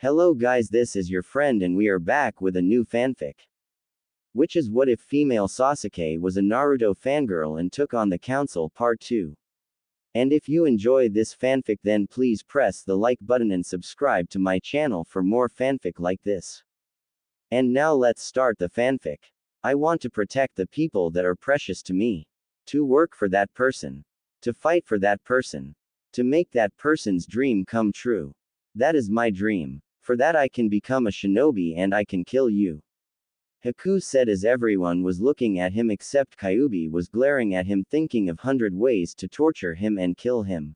Hello guys, this is your friend and we are back with a new fanfic. Which is what if female Sasuke was a Naruto fangirl and took on the council part 2. And if you enjoy this fanfic then please press the like button and subscribe to my channel for more fanfic like this. And now let's start the fanfic. I want to protect the people that are precious to me. To work for that person. To fight for that person. To make that person's dream come true. That is my dream. For that I can become a shinobi and I can kill you. Haku said as everyone was looking at him except Kyuubi was glaring at him thinking of 100 ways to torture him and kill him.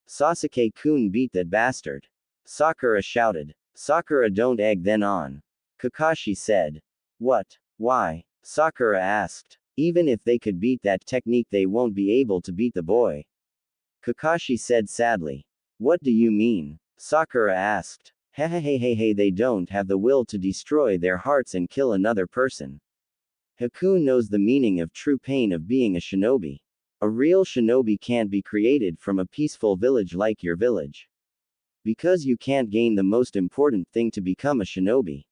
Sasuke-kun beat that bastard. Sakura shouted. Sakura don't egg then on. Kakashi said. What? Why? Sakura asked. Even if they could beat that technique they won't be able to beat the boy. Kakashi said sadly. What do you mean? Sakura asked. Hey, they don't have the will to destroy their hearts and kill another person. Haku knows the meaning of true pain of being a shinobi. A real shinobi can't be created from a peaceful village like your village. Because you can't gain the most important thing to become a shinobi.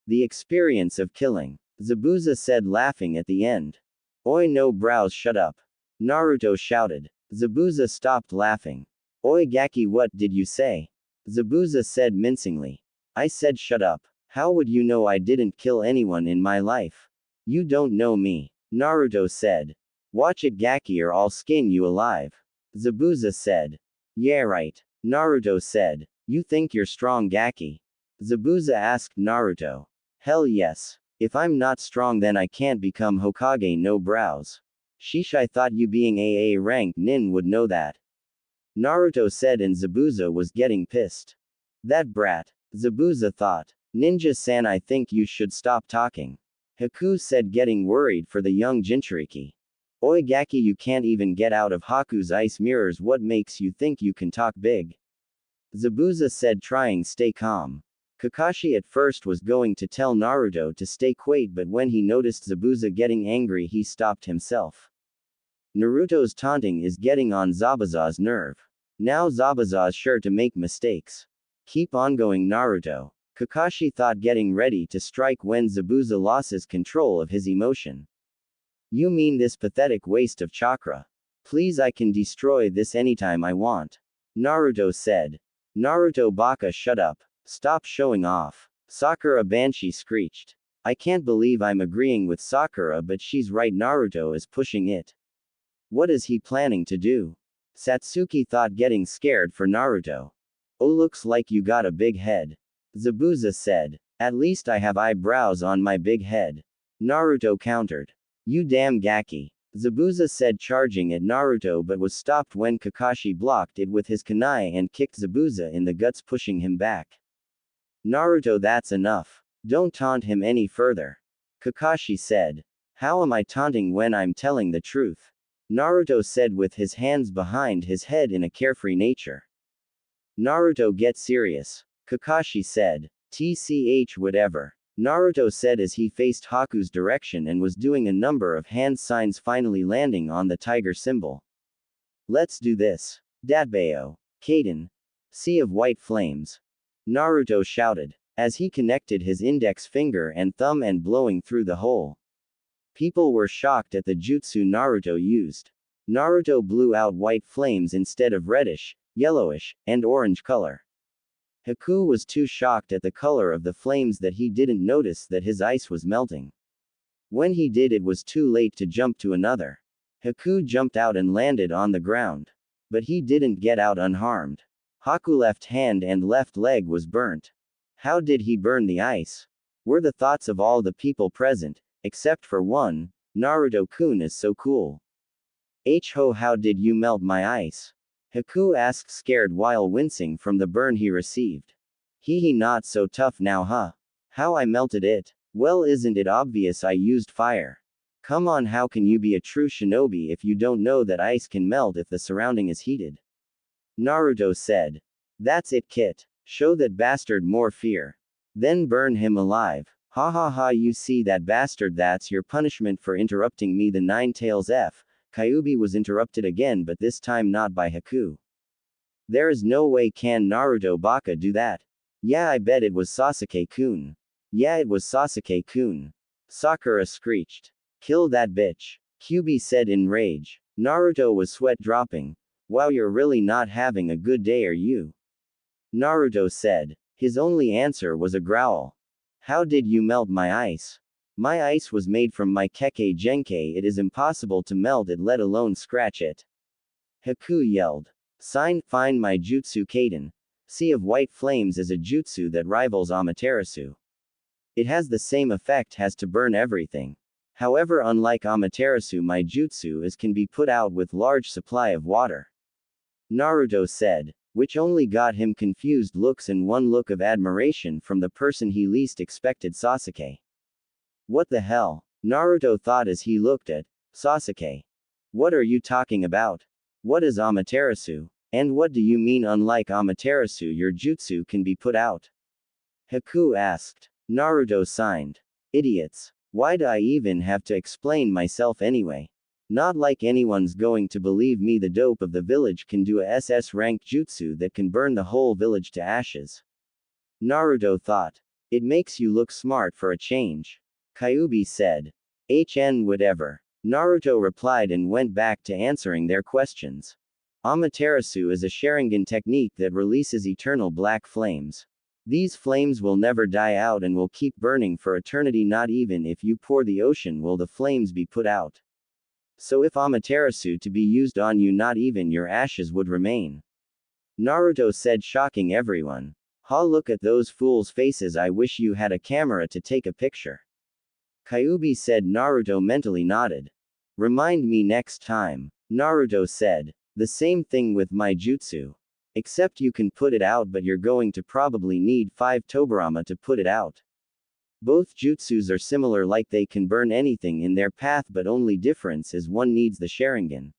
The experience of killing. Zabuza said laughing at the end. Oi no brows shut up. Naruto shouted. Zabuza stopped laughing. Oi Gaki what did you say? Zabuza said mincingly. I said shut up. How would you know I didn't kill anyone in my life? You don't know me. Naruto said. Watch it Gaki or I'll skin you alive. Zabuza said. Yeah right. Naruto said. You think you're strong Gaki? Zabuza asked Naruto. Hell yes. If I'm not strong then I can't become Hokage no brows. Sheesh I thought you being AA rank nin would know that. Naruto said and Zabuza was getting pissed. That brat. Zabuza thought. Ninja-san I think you should stop talking. Haku said getting worried for the young Jinchuriki. Oi Gaki you can't even get out of Haku's ice mirrors what makes you think you can talk big? Zabuza said trying stay calm. Kakashi at first was going to tell Naruto to stay quiet but when he noticed Zabuza getting angry he stopped himself. Naruto's taunting is getting on Zabuza's nerve. Now Zabuza's sure to make mistakes. Keep on going Naruto. Kakashi thought getting ready to strike when Zabuza loses control of his emotion. You mean this pathetic waste of chakra? Please I can destroy this anytime I want. Naruto said. Naruto Baka shut up. Stop showing off. Sakura Banshee screeched. I can't believe I'm agreeing with Sakura but she's right Naruto is pushing it. What is he planning to do? Satsuki thought getting scared for Naruto. Oh looks like you got a big head. Zabuza said. At least I have eyebrows on my big head. Naruto countered. You damn Gaki. Zabuza said charging at Naruto but was stopped when Kakashi blocked it with his kunai and kicked Zabuza in the guts pushing him back. Naruto that's enough. Don't taunt him any further. Kakashi said. How am I taunting when I'm telling the truth? Naruto said with his hands behind his head in a carefree nature. Naruto get serious. Kakashi said. TCH whatever. Naruto said as he faced Haku's direction and was doing a number of hand signs finally landing on the tiger symbol. Let's do this. Datbayo. Kaden. Sea of white flames. Naruto shouted. As he connected his index finger and thumb and blowing through the hole. People were shocked at the jutsu Naruto used. Naruto blew out white flames instead of reddish, yellowish, and orange color. Haku was too shocked at the color of the flames that he didn't notice that his ice was melting. When he did it was too late to jump to another. Haku jumped out and landed on the ground. But he didn't get out unharmed. Haku's left hand and left leg was burnt. How did he burn the ice? Were the thoughts of all the people present. Except for one, Naruto-kun is so cool. Ho how did you melt my ice? Haku asked scared while wincing from the burn he received. He not so tough now huh? How I melted it? Well isn't it obvious I used fire? Come on how can you be a true shinobi if you don't know that ice can melt if the surrounding is heated? Naruto said. That's it Kit. Show that bastard more fear. Then burn him alive. Ha ha ha you see that bastard that's your punishment for interrupting me the Nine Tails F. Kyuubi was interrupted again but this time not by Haku. There is no way can Naruto Baka do that. Yeah, I bet it was Sasuke-kun. Yeah, it was Sasuke-kun. Sakura screeched. Kill that bitch. Kyuubi said in rage. Naruto was sweat dropping. Wow, you're really not having a good day, are you? Naruto said. His only answer was a growl. How did you melt my ice? My ice was made from my Kekkei Genkai. It is impossible to melt it, let alone scratch it. Haku yelled. Find my jutsu Kaden. Sea of White Flames is a jutsu that rivals Amaterasu. It has the same effect, has to burn everything. However, unlike Amaterasu, my jutsu can be put out with large supply of water. Naruto said, which only got him confused looks and one look of admiration from the person he least expected, Sasuke. What the hell? Naruto thought as he looked at Sasuke. What are you talking about? What is Amaterasu? And what do you mean unlike Amaterasu your jutsu can be put out? Haku asked. Naruto signed. Idiots. Why do I even have to explain myself anyway? Not like anyone's going to believe me. The dope of the village can do a SS rank jutsu that can burn the whole village to ashes. Naruto thought. It makes you look smart for a change. Kyuubi said. Whatever. Naruto replied and went back to answering their questions. Amaterasu is a Sharingan technique that releases eternal black flames. These flames will never die out and will keep burning for eternity. Not even if you pour the ocean will the flames be put out. So if Amaterasu to be used on you, not even your ashes would remain. Naruto said, shocking everyone. Ha, look at those fools' faces. I wish you had a camera to take a picture. Kyuubi said. Naruto mentally nodded. Remind me next time. Naruto said. The same thing with my jutsu. Except you can put it out, but you're going to probably need 5 Tobirama to put it out. Both jutsus are similar, like they can burn anything in their path, but only difference is one needs the Sharingan.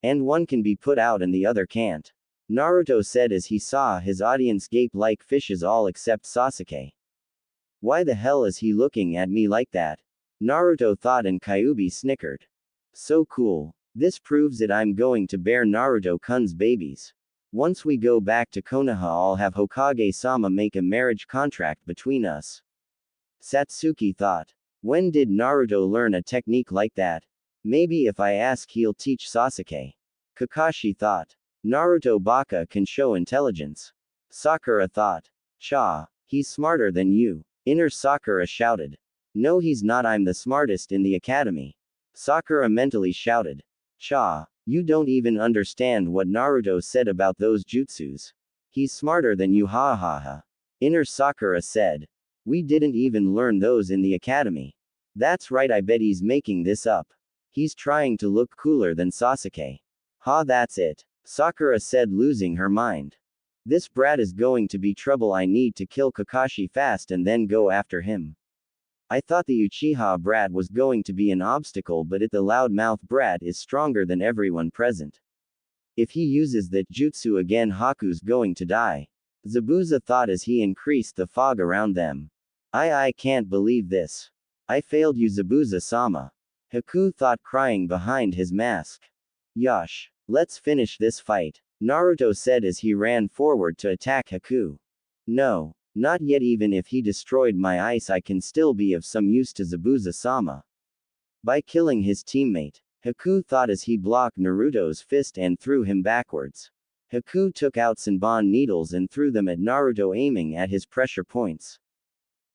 And one can be put out and the other can't. Naruto said as he saw his audience gape like fishes, all except Sasuke. Why the hell is he looking at me like that? Naruto thought, and Kyuubi snickered. So cool. This proves that I'm going to bear Naruto-kun's babies. Once we go back to Konoha, I'll have Hokage-sama make a marriage contract between us. Satsuki thought. When did Naruto learn a technique like that? Maybe if I ask, he'll teach Sasuke. Kakashi thought. Naruto Baka can show intelligence. Sakura thought. Cha, he's smarter than you. Inner Sakura shouted. No, he's not. I'm the smartest in the academy. Sakura mentally shouted. Cha, you don't even understand what Naruto said about those jutsus. He's smarter than you, ha ha ha. Inner Sakura said. We didn't even learn those in the academy. That's right, I bet he's making this up. He's trying to look cooler than Sasuke. Ha, that's it. Sakura said, losing her mind. This brat is going to be trouble. I need to kill Kakashi fast and then go after him. I thought the Uchiha brat was going to be an obstacle, but the loudmouth brat is stronger than everyone present. If he uses that jutsu again, Haku's going to die. Zabuza thought as he increased the fog around them. I can't believe this. I failed you, Zabuza-sama. Haku thought, crying behind his mask. Yosh. Let's finish this fight, Naruto said as he ran forward to attack Haku. No. Not yet. Even if he destroyed my ice, I can still be of some use to Zabuza-sama. By killing his teammate, Haku thought as he blocked Naruto's fist and threw him backwards. Haku took out Senbon needles and threw them at Naruto, aiming at his pressure points.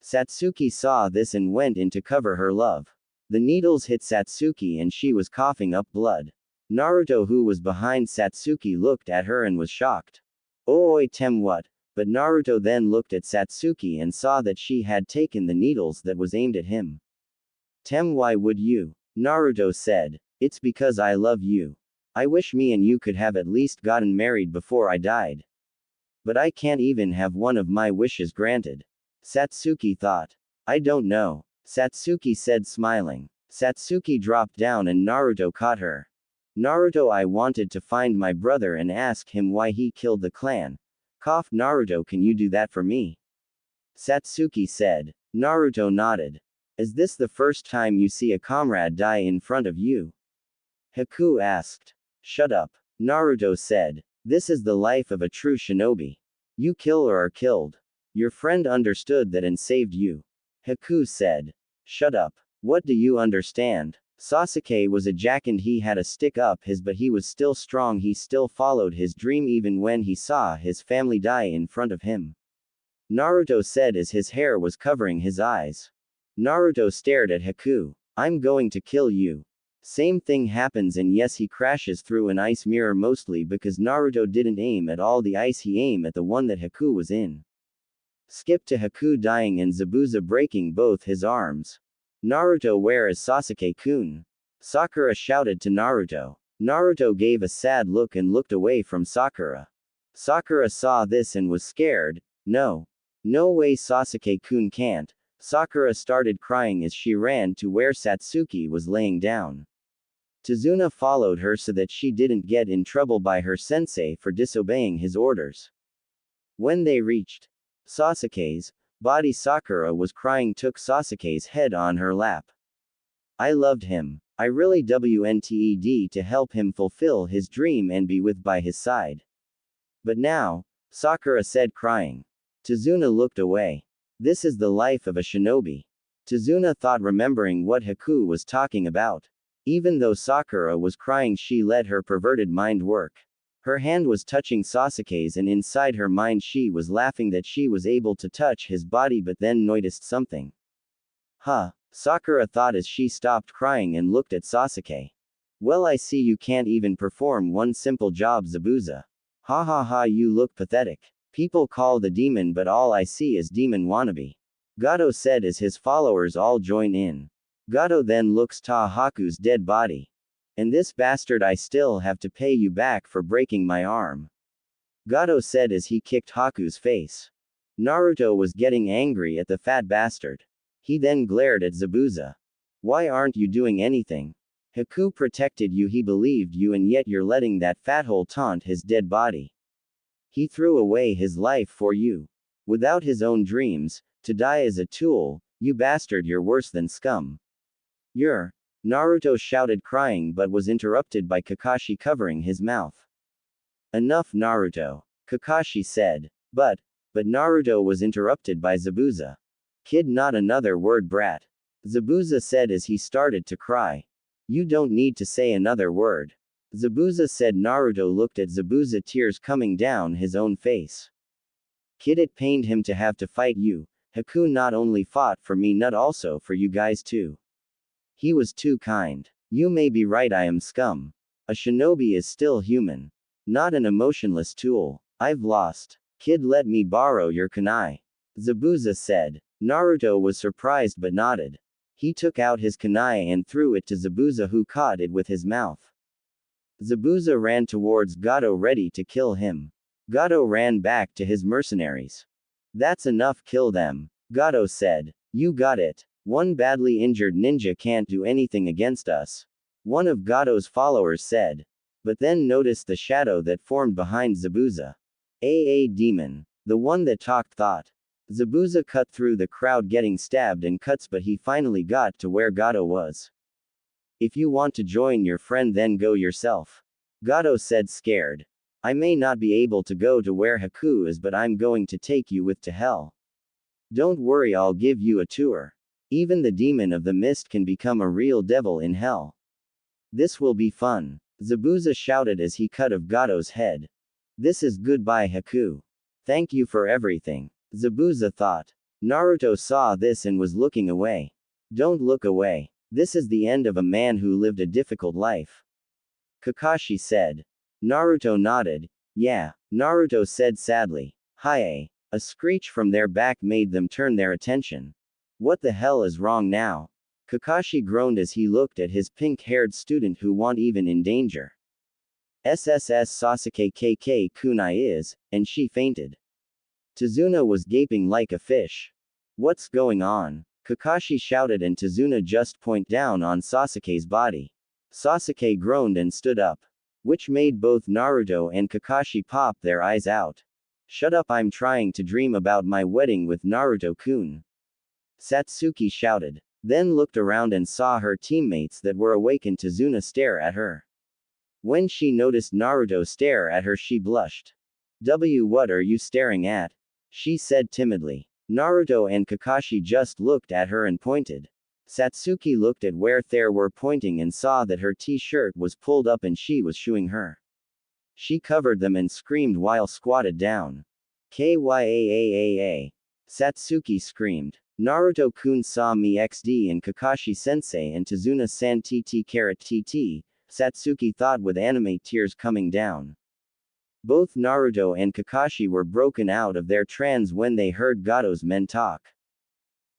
Satsuki saw this and went in to cover her love. The needles hit Satsuki and she was coughing up blood. Naruto, who was behind Satsuki, looked at her and was shocked. Oi, tem what? But Naruto then looked at Satsuki and saw that she had taken the needles that was aimed at him. Tem, why would you? Naruto said. It's because I love you. I wish me and you could have at least gotten married before I died. But I can't even have one of my wishes granted. Satsuki thought. I don't know. Satsuki said, smiling. Satsuki dropped down and Naruto caught her. Naruto, I wanted to find my brother and ask him why he killed the clan. Cough. Naruto, can you do that for me? Satsuki said. Naruto nodded. Is this the first time you see a comrade die in front of you? Haku asked. Shut up. Naruto said. This is the life of a true shinobi. You kill or are killed. Your friend understood that and saved you. Haku said. Shut up. What do you understand? Sasuke was a jack and he had a stick up his but he was still strong. He still followed his dream even when he saw his family die in front of him. Naruto said as his hair was covering his eyes. Naruto stared at Haku. I'm going to kill you. Same thing happens and yes he crashes through an ice mirror mostly because Naruto didn't aim at all the ice he aimed at the one that Haku was in. Skip to Haku dying and Zabuza breaking both his arms. Naruto, where is Sasuke-kun? Sakura shouted to Naruto. Naruto gave a sad look and looked away from Sakura. Sakura saw this and was scared. No. No way Sasuke-kun can't. Sakura started crying as she ran to where Satsuki was laying down. Tazuna followed her so that she didn't get in trouble by her sensei for disobeying his orders. When they reached Sasuke's body, Sakura was crying, took Sasuke's head on her lap. I loved him. I really wanted to help him fulfill his dream and be by his side. But now, Sakura said crying. Tazuna looked away. This is the life of a shinobi. Tazuna thought, remembering what Haku was talking about. Even though Sakura was crying, she let her perverted mind work. Her hand was touching Sasuke's and inside her mind she was laughing that she was able to touch his body, but then noticed something. Huh, Sakura thought as she stopped crying and looked at Sasuke. Well, I see you can't even perform one simple job, Zabuza. Ha ha ha, you look pathetic. People call the demon, but all I see is demon wannabe. Gato said as his followers all join in. Gato then looks to Haku's dead body. And this bastard, I still have to pay you back for breaking my arm. Gato said as he kicked Haku's face. Naruto was getting angry at the fat bastard. He then glared at Zabuza. Why aren't you doing anything? Haku protected you, he believed you, and yet you're letting that fathole taunt his dead body. He threw away his life for you. Without his own dreams, to die as a tool, you bastard, you're worse than scum. You're. Naruto shouted crying but was interrupted by Kakashi covering his mouth. Enough, Naruto. Kakashi said. But Naruto was interrupted by Zabuza. Kid, not another word, brat. Zabuza said as he started to cry. You don't need to say another word. Zabuza said. Naruto looked at Zabuza, tears coming down his own face. Kid, it pained him to have to fight you. Haku not only fought for me, not also for you guys too. He was too kind. You may be right, I am scum. A shinobi is still human. Not an emotionless tool. I've lost. Kid, let me borrow your kunai. Zabuza said. Naruto was surprised but nodded. He took out his kunai and threw it to Zabuza, who caught it with his mouth. Zabuza ran towards Gato, ready to kill him. Gato ran back to his mercenaries. That's enough, kill them. Gato said. You got it. One badly injured ninja can't do anything against us. One of Gato's followers said. But then noticed the shadow that formed behind Zabuza. A demon. The one that talked thought. Zabuza cut through the crowd getting stabbed and cuts, but he finally got to where Gato was. If you want to join your friend, then go yourself. Gato said, scared. I may not be able to go to where Haku is, but I'm going to take you with to hell. Don't worry, I'll give you a tour. Even the demon of the mist can become a real devil in hell. This will be fun. Zabuza shouted as he cut off Gato's head. This is goodbye, Haku. Thank you for everything. Zabuza thought. Naruto saw this and was looking away. Don't look away. This is the end of a man who lived a difficult life. Kakashi said. Naruto nodded. Yeah. Naruto said sadly. Hi. A screech from their back made them turn their attention. What the hell is wrong now? Kakashi groaned as he looked at his pink-haired student who wasn't even in danger. SSS Sasuke KK kunai is, and she fainted. Tazuna was gaping like a fish. What's going on? Kakashi shouted and Tazuna just pointed down on Sasuke's body. Sasuke groaned and stood up. Which made both Naruto and Kakashi pop their eyes out. Shut up, I'm trying to dream about my wedding with Naruto-kun. Satsuki shouted. Then looked around and saw her teammates that were awake and Tazuna stare at her. When she noticed Naruto stare at her, she blushed. What are you staring at? she said timidly. Naruto and Kakashi just looked at her and pointed. Satsuki looked at where they were pointing and saw that her t-shirt was pulled up and she was shooing her. She covered them and screamed while squatted down. Kyaaaaa. Satsuki screamed. Naruto-kun saw me xd and Kakashi-sensei and Tazuna-san TT. Satsuki thought with anime tears coming down. Both Naruto and Kakashi were broken out of their trance when they heard Gato's men talk.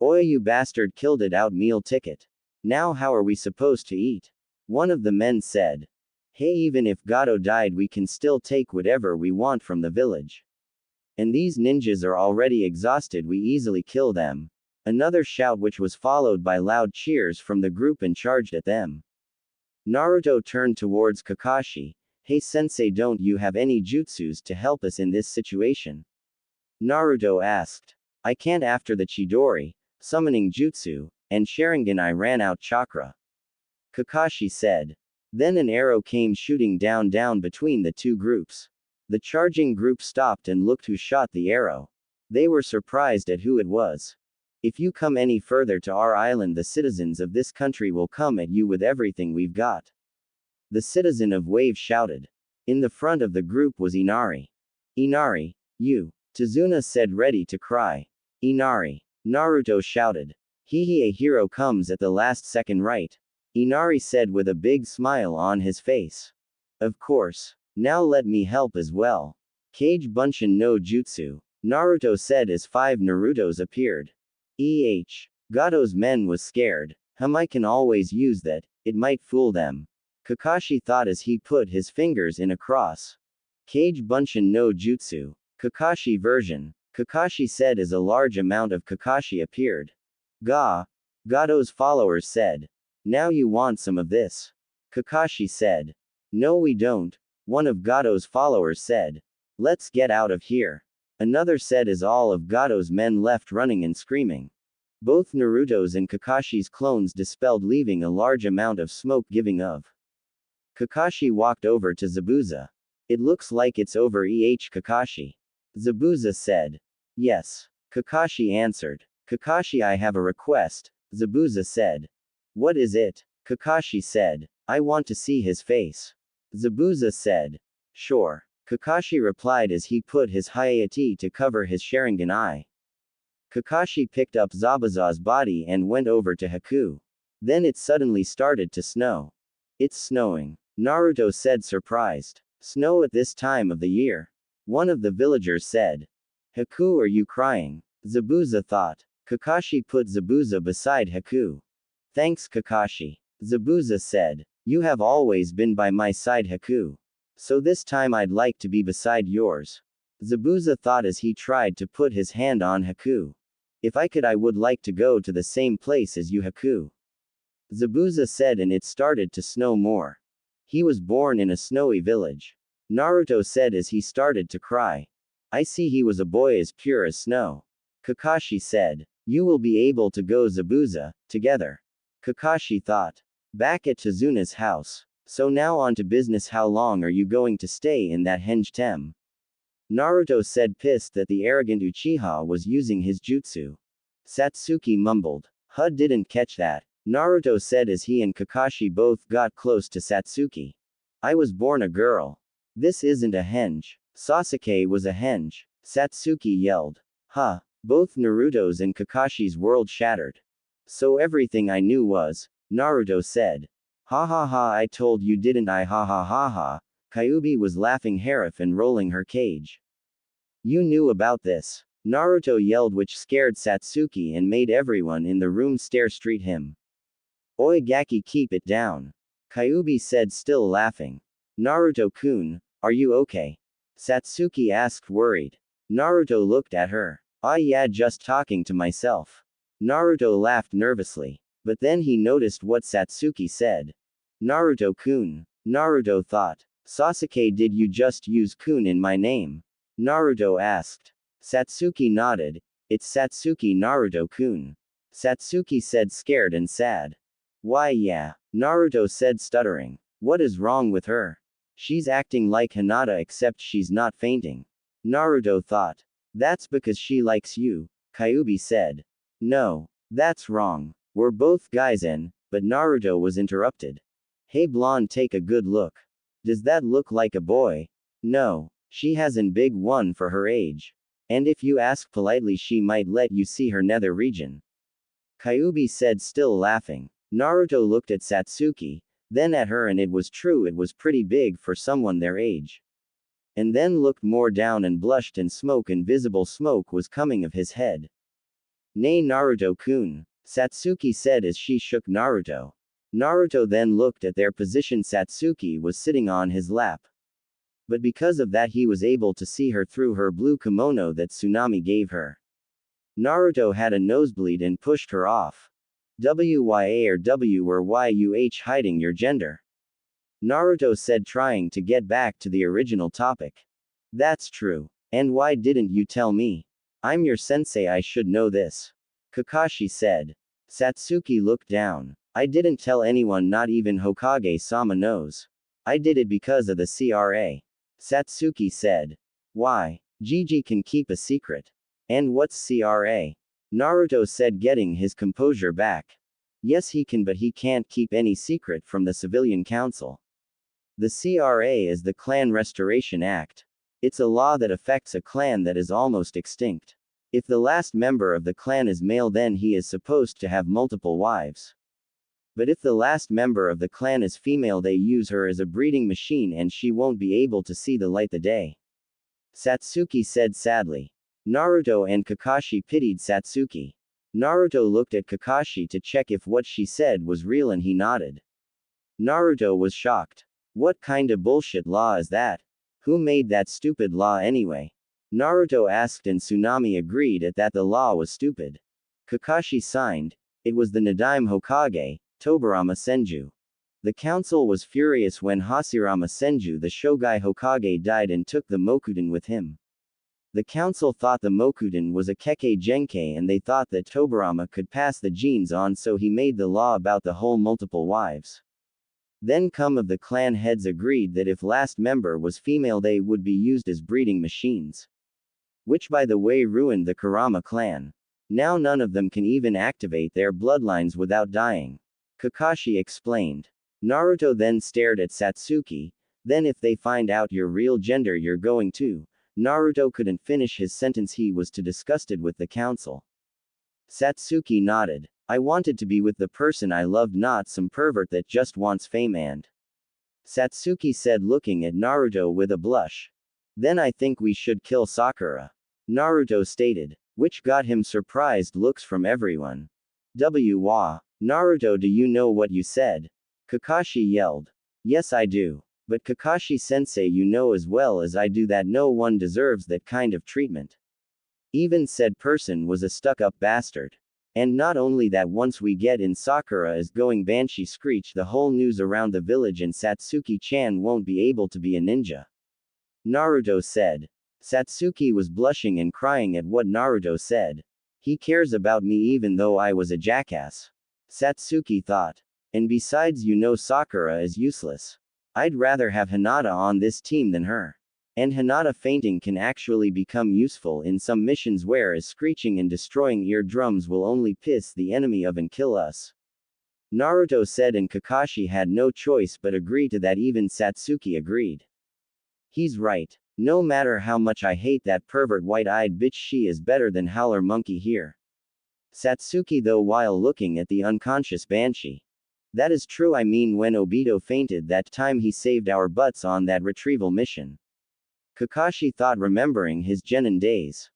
Oi, you bastard, killed it out meal ticket. Now how are we supposed to eat? One of the men said. Hey, even if Gato died we can still take whatever we want from the village. And these ninjas are already exhausted, we easily kill them. Another shout which was followed by loud cheers from the group and charged at them. Naruto turned towards Kakashi. Hey sensei, don't you have any jutsus to help us in this situation? Naruto asked. I can't after the Chidori, summoning jutsu, and Sharingan I ran out chakra. Kakashi said. Then an arrow came shooting down between the two groups. The charging group stopped and looked who shot the arrow. They were surprised at who it was. If you come any further to our island, the citizens of this country will come at you with everything we've got. The citizen of Wave shouted. In the front of the group was Inari. Inari, you. Tazuna said, ready to cry. Inari. Naruto shouted. A hero comes at the last second, right? Inari said with a big smile on his face. Of course. Now let me help as well. Kage Bunshin no Jutsu. Naruto said as 5 Narutos appeared. Gato's men was scared. I can always use that, it might fool them. Kakashi thought as he put his fingers in a cross. Kage Bunshin no Jutsu. Kakashi version. Kakashi said as a large amount of Kakashi appeared. Gato's followers said. Now you want some of this? Kakashi said. No we don't. One of Gato's followers said. Let's get out of here. Another said as all of Gato's men left running and screaming. Both Naruto's and Kakashi's clones dispelled, leaving a large amount of smoke giving of. Kakashi walked over to Zabuza. It looks like it's over, Kakashi. Zabuza said. Yes. Kakashi answered. Kakashi, I have a request, Zabuza said. What is it? Kakashi said. I want to see his face. Zabuza said. Sure. Kakashi replied as he put his Hayate to cover his Sharingan eye. Kakashi picked up Zabuza's body and went over to Haku. Then it suddenly started to snow. It's snowing. Naruto said, surprised. Snow at this time of the year? One of the villagers said. Haku, are you crying? Zabuza thought. Kakashi put Zabuza beside Haku. Thanks Kakashi. Zabuza said. You have always been by my side Haku. So this time I'd like to be beside yours. Zabuza thought as he tried to put his hand on Haku. If I could I would like to go to the same place as you Haku. Zabuza said, and it started to snow more. He was born in a snowy village. Naruto said as he started to cry. I see he was a boy as pure as snow. Kakashi said. You will be able to go Zabuza, together. Kakashi thought. Back at Tazuna's house. So now on to business. How long are you going to stay in that henge tem? Naruto said, pissed that the arrogant Uchiha was using his jutsu. Satsuki mumbled. Didn't catch that. Naruto said as he and Kakashi both got close to Satsuki. I was born a girl. This isn't a henge. Sasuke was a henge. Satsuki yelled. Both Naruto's and Kakashi's world shattered. So everything I knew was, Naruto said. I told you didn't I? Kyuubi was laughing Harif and rolling her cage. You knew about this. Naruto yelled, which scared Satsuki and made everyone in the room stare straight him. Oi Gaki, keep it down. Kyuubi said, still laughing. Naruto-kun, are you okay? Satsuki asked, worried. Naruto looked at her. Yeah, just talking to myself. Naruto laughed nervously. But then he noticed what Satsuki said. Naruto-kun. Naruto thought. Sasuke, did you just use kun in my name? Naruto asked. Satsuki nodded. It's Satsuki Naruto-kun. Satsuki said, scared and sad. Why yeah. Naruto said, stuttering. What is wrong with her? She's acting like Hinata except she's not fainting. Naruto thought. That's because she likes you, Kyuubi said. No. That's wrong. We're both guys but Naruto was interrupted. Hey blonde, take a good look. Does that look like a boy? No. She has an big one for her age. And if you ask politely she might let you see her nether region. Kyuubi said, still laughing. Naruto looked at Satsuki, then at her, and it was true, it was pretty big for someone their age. And then looked more down and blushed, and invisible smoke was coming of his head. Nay Naruto-kun, Satsuki said as she shook Naruto. Naruto then looked at their position. Satsuki was sitting on his lap. But because of that he was able to see her through her blue kimono that Tsunami gave her. Naruto had a nosebleed and pushed her off. WYA or W or YUH, hiding your gender? Naruto said, trying to get back to the original topic. That's true. And why didn't you tell me? I'm your sensei, I should know this. Kakashi said. Satsuki looked down. I didn't tell anyone, not even Hokage-sama knows. I did it because of the CRA. Satsuki said. Why? Gigi can keep a secret. And what's CRA? Naruto said, getting his composure back. Yes he can, but he can't keep any secret from the civilian council. The CRA is the Clan Restoration Act. It's a law that affects a clan that is almost extinct. If the last member of the clan is male, then he is supposed to have multiple wives. But if the last member of the clan is female, they use her as a breeding machine and she won't be able to see the light of day. Satsuki said sadly. Naruto and Kakashi pitied Satsuki. Naruto looked at Kakashi to check if what she said was real and he nodded. Naruto was shocked. What kind of bullshit law is that? Who made that stupid law anyway? Naruto asked and Tsunami agreed at that the law was stupid. Kakashi signed. It was the Nadaime Hokage, Tobirama Senju. The council was furious when Hashirama Senju, the Shogai Hokage, died and took the Mokuden with him. The council thought the Mokuden was a Kekkei Genkei and they thought that Tobirama could pass the genes on, so he made the law about the whole multiple wives. Then some of the clan heads agreed that if last member was female they would be used as breeding machines. Which by the way ruined the Kurama clan. Now none of them can even activate their bloodlines without dying. Kakashi explained. Naruto then stared at Satsuki. Then if they find out your real gender you're going to. Naruto couldn't finish his sentence, he was too disgusted with the council. Satsuki nodded. I wanted to be with the person I loved, not some pervert that just wants fame and. Satsuki said, looking at Naruto with a blush. Then I think we should kill Sakura. Naruto stated. Which got him surprised looks from everyone. Wa. Naruto, do you know what you said? Kakashi yelled. Yes I do. But Kakashi sensei, you know as well as I do that no one deserves that kind of treatment. Even said person was a stuck-up bastard. And not only that, once we get in, Sakura is going Banshee screech the whole news around the village and Satsuki-chan won't be able to be a ninja. Naruto said. Satsuki was blushing and crying at what Naruto said. He cares about me even though I was a jackass. Satsuki thought. And besides, you know Sakura is useless. I'd rather have Hinata on this team than her. And Hinata fainting can actually become useful in some missions, whereas screeching and destroying eardrums will only piss the enemy off and kill us. Naruto said, and Kakashi had no choice but agree to that. Even Satsuki agreed. He's right. No matter how much I hate that pervert white-eyed bitch, she is better than Howler Monkey here. Satsuki though, while looking at the unconscious Banshee. That is true, I mean when Obito fainted that time he saved our butts on that retrieval mission. Kakashi thought, remembering his genin days.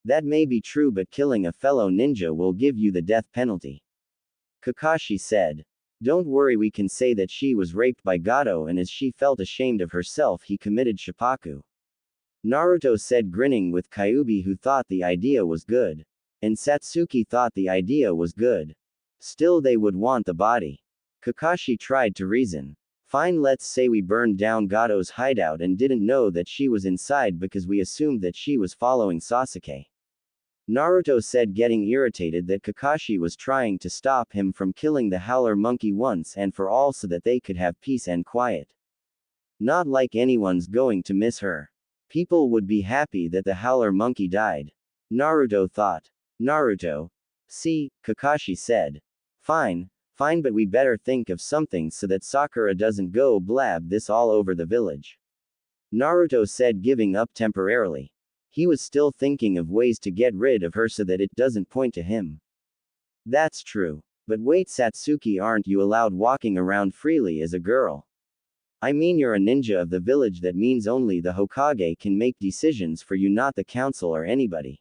That may be true, but killing a fellow ninja will give you the death penalty. Kakashi said. Don't worry, we can say that she was raped by Gato and as she felt ashamed of herself he committed seppuku. Naruto said, grinning with Kyuubi, who thought the idea was good. And Satsuki thought the idea was good. Still they would want the body. Kakashi tried to reason. Fine, let's say we burned down Gato's hideout and didn't know that she was inside because we assumed that she was following Sasuke. Naruto said, getting irritated that Kakashi was trying to stop him from killing the Howler Monkey once and for all so that they could have peace and quiet. Not like anyone's going to miss her. People would be happy that the howler monkey died. Naruto thought. Naruto. See, Kakashi said. Fine, fine, but we better think of something so that Sakura doesn't go blab this all over the village. Naruto said, giving up temporarily. He was still thinking of ways to get rid of her so that it doesn't point to him. That's true. But wait, Satsuki, aren't you allowed walking around freely as a girl? I mean, you're a ninja of the village. That means only the Hokage can make decisions for you, not the council or anybody.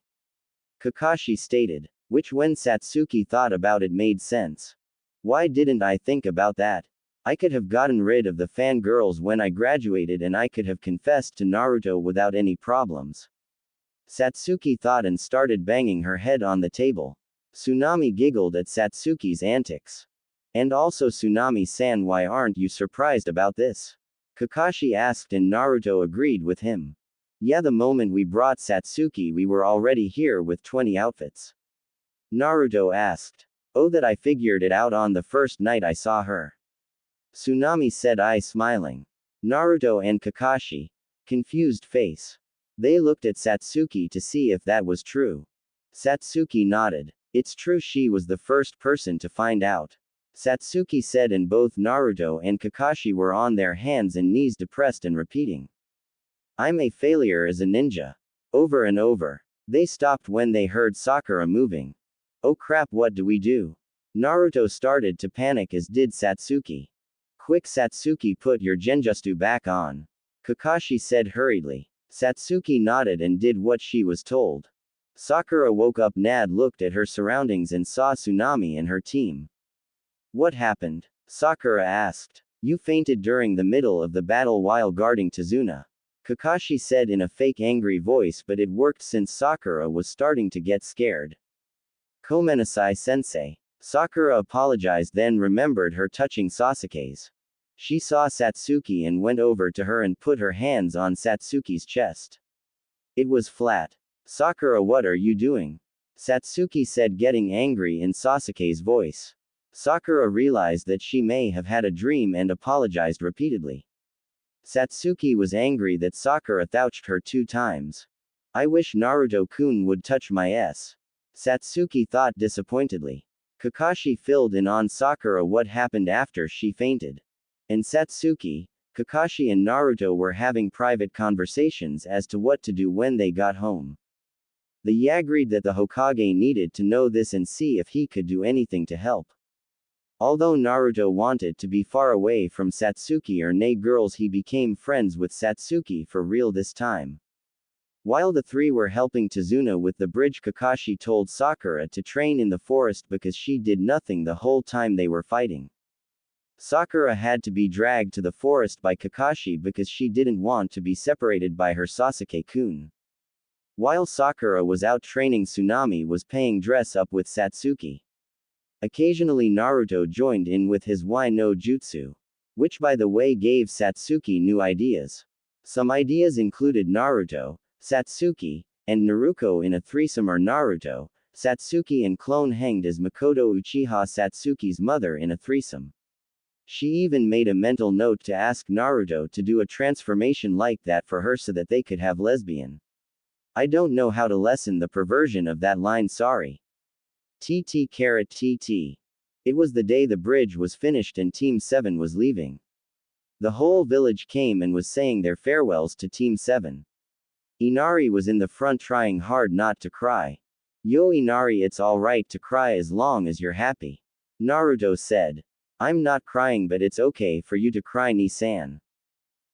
Kakashi stated. Which, when Satsuki thought about it, made sense. Why didn't I think about that? I could have gotten rid of the fangirls when I graduated, and I could have confessed to Naruto without any problems. Satsuki thought and started banging her head on the table. Tsunami giggled at Satsuki's antics. And also, Tsunami-san, why aren't you surprised about this? Kakashi asked, and Naruto agreed with him. Yeah, the moment we brought Satsuki, we were already here with 20 outfits. Naruto asked. Oh, that I figured it out on the first night I saw her. Tsunami said, I smiling. Naruto and Kakashi. Confused face. They looked at Satsuki to see if that was true. Satsuki nodded. It's true, she was the first person to find out. Satsuki said, and both Naruto and Kakashi were on their hands and knees, depressed and repeating. I'm a failure as a ninja. Over and over. They stopped when they heard Sakura moving. Oh crap, what do we do? Naruto started to panic, as did Satsuki. Quick, Satsuki, put your genjutsu back on. Kakashi said hurriedly. Satsuki nodded and did what she was told. Sakura woke up. Nad looked at her surroundings and saw Tsunami and her team. What happened? Sakura asked. You fainted during the middle of the battle while guarding Tazuna. Kakashi said in a fake angry voice, but it worked since Sakura was starting to get scared. Komenasai sensei. Sakura apologized, then remembered her touching Sasuke's. She saw Satsuki and went over to her and put her hands on Satsuki's chest. It was flat. Sakura, what are you doing? Satsuki said, getting angry in Sasuke's voice. Sakura realized that she may have had a dream and apologized repeatedly. Satsuki was angry that Sakura touched her 2 times. I wish Naruto-kun would touch my s. Satsuki thought disappointedly. Kakashi filled in on Sakura what happened after she fainted. And Satsuki, Kakashi and Naruto were having private conversations as to what to do when they got home. They agreed that the Hokage needed to know this and see if he could do anything to help. Although Naruto wanted to be far away from Satsuki or nay girls, he became friends with Satsuki for real this time. While the 3 were helping Tazuna with the bridge, Kakashi told Sakura to train in the forest because she did nothing the whole time they were fighting. Sakura had to be dragged to the forest by Kakashi because she didn't want to be separated by her Sasuke-kun. While Sakura was out training, Tsunami was playing dress up with Satsuki. Occasionally Naruto joined in with his Wai no Jutsu. Which, by the way, gave Satsuki new ideas. Some ideas included Naruto, Satsuki, and Naruto in a threesome, or Naruto, Satsuki and clone hanged as Makoto Uchiha, Satsuki's mother, in a threesome. She even made a mental note to ask Naruto to do a transformation like that for her so that they could have lesbian. I don't know how to lessen the perversion of that line, sorry. TT. It was the day the bridge was finished and Team 7 was leaving. The whole village came and was saying their farewells to Team 7. Inari was in the front trying hard not to cry. Yo Inari, it's alright to cry as long as you're happy. Naruto said. I'm not crying, but it's okay for you to cry, Ni-san.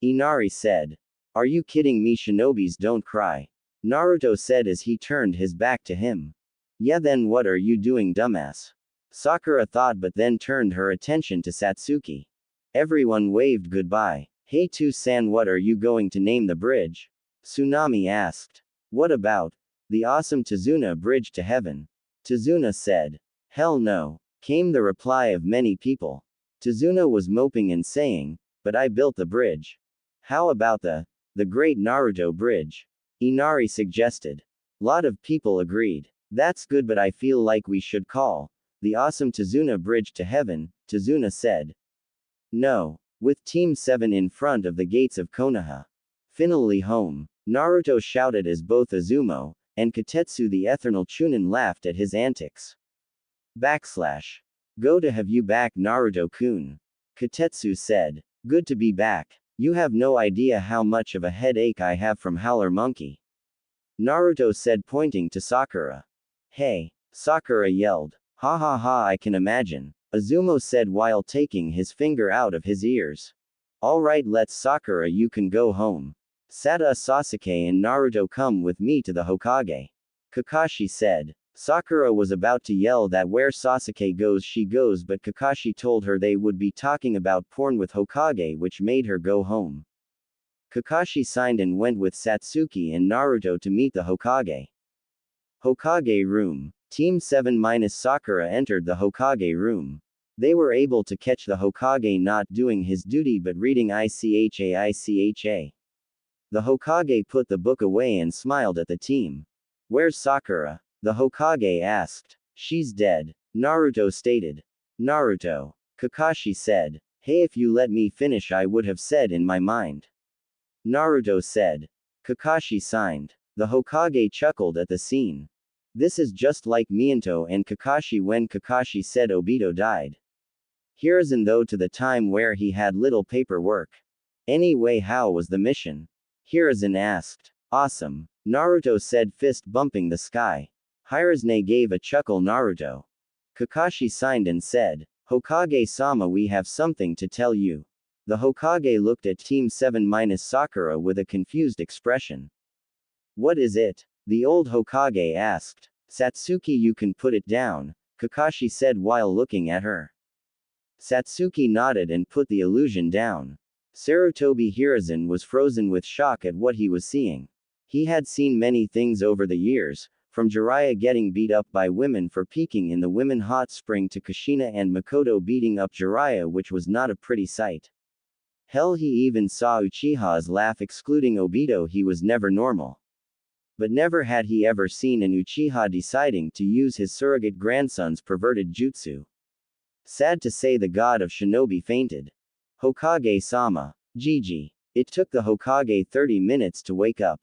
Inari said. Are you kidding me? Shinobis don't cry. Naruto said as he turned his back to him. Yeah, then what are you doing, dumbass? Sakura thought, but then turned her attention to Satsuki. Everyone waved goodbye. Hey Tu-san, what are you going to name the bridge? Tsunami asked. What about the awesome Tazuna Bridge to Heaven? Tazuna said. Hell no, came the reply of many people. Tazuna was moping and saying, but I built the bridge. How about the Great Naruto Bridge? Inari suggested. Lot of people agreed. That's good, but I feel like we should call the awesome Tazuna Bridge to Heaven, Tazuna said. No. With Team 7 in front of the gates of Konoha. Finally home. Naruto shouted as both Azumo and Katetsu the Eternal Chunin laughed at his antics. Backslash. Go to have you back Naruto-kun. Katetsu said. Good to be back. You have no idea how much of a headache I have from Howler Monkey. Naruto said pointing to Sakura. Hey. Sakura yelled. Ha ha ha, I can imagine. Azumo said while taking his finger out of his ears. Alright, let's Sakura, you can go home. Sada, Sasuke and Naruto come with me to the Hokage. Kakashi said. Sakura was about to yell that where Sasuke goes she goes, but Kakashi told her they would be talking about porn with Hokage, which made her go home. Kakashi signed and went with Satsuki and Naruto to meet the Hokage. Hokage room. Team 7 - Sakura entered the Hokage room. They were able to catch the Hokage not doing his duty but reading Icha. The Hokage put the book away and smiled at the team. Where's Sakura? The Hokage asked. She's dead. Naruto stated. Naruto. Kakashi said. Hey, if you let me finish I would have said in my mind. Naruto said. Kakashi signed. The Hokage chuckled at the scene. This is just like Miento and Kakashi when Kakashi said Obito died. Hiruzen though to the time where he had little paperwork. Anyway, how was the mission? Hiruzen asked. Awesome. Naruto said, fist bumping the sky. Hiruzen gave a chuckle. Naruto. Kakashi signed and said, Hokage-sama, we have something to tell you. The Hokage looked at Team 7 - Sakura with a confused expression. What is it? The old Hokage asked. Satsuki, you can put it down, Kakashi said while looking at her. Satsuki nodded and put the illusion down. Sarutobi Hiruzen was frozen with shock at what he was seeing. He had seen many things over the years, from Jiraiya getting beat up by women for peeking in the women hot spring to Kushina and Makoto beating up Jiraiya, which was not a pretty sight. Hell, he even saw Uchiha's laugh excluding Obito. He was never normal. But never had he ever seen an Uchiha deciding to use his surrogate grandson's perverted jutsu. Sad to say, the god of shinobi fainted. Hokage-sama. Gigi. It took the Hokage 30 minutes to wake up.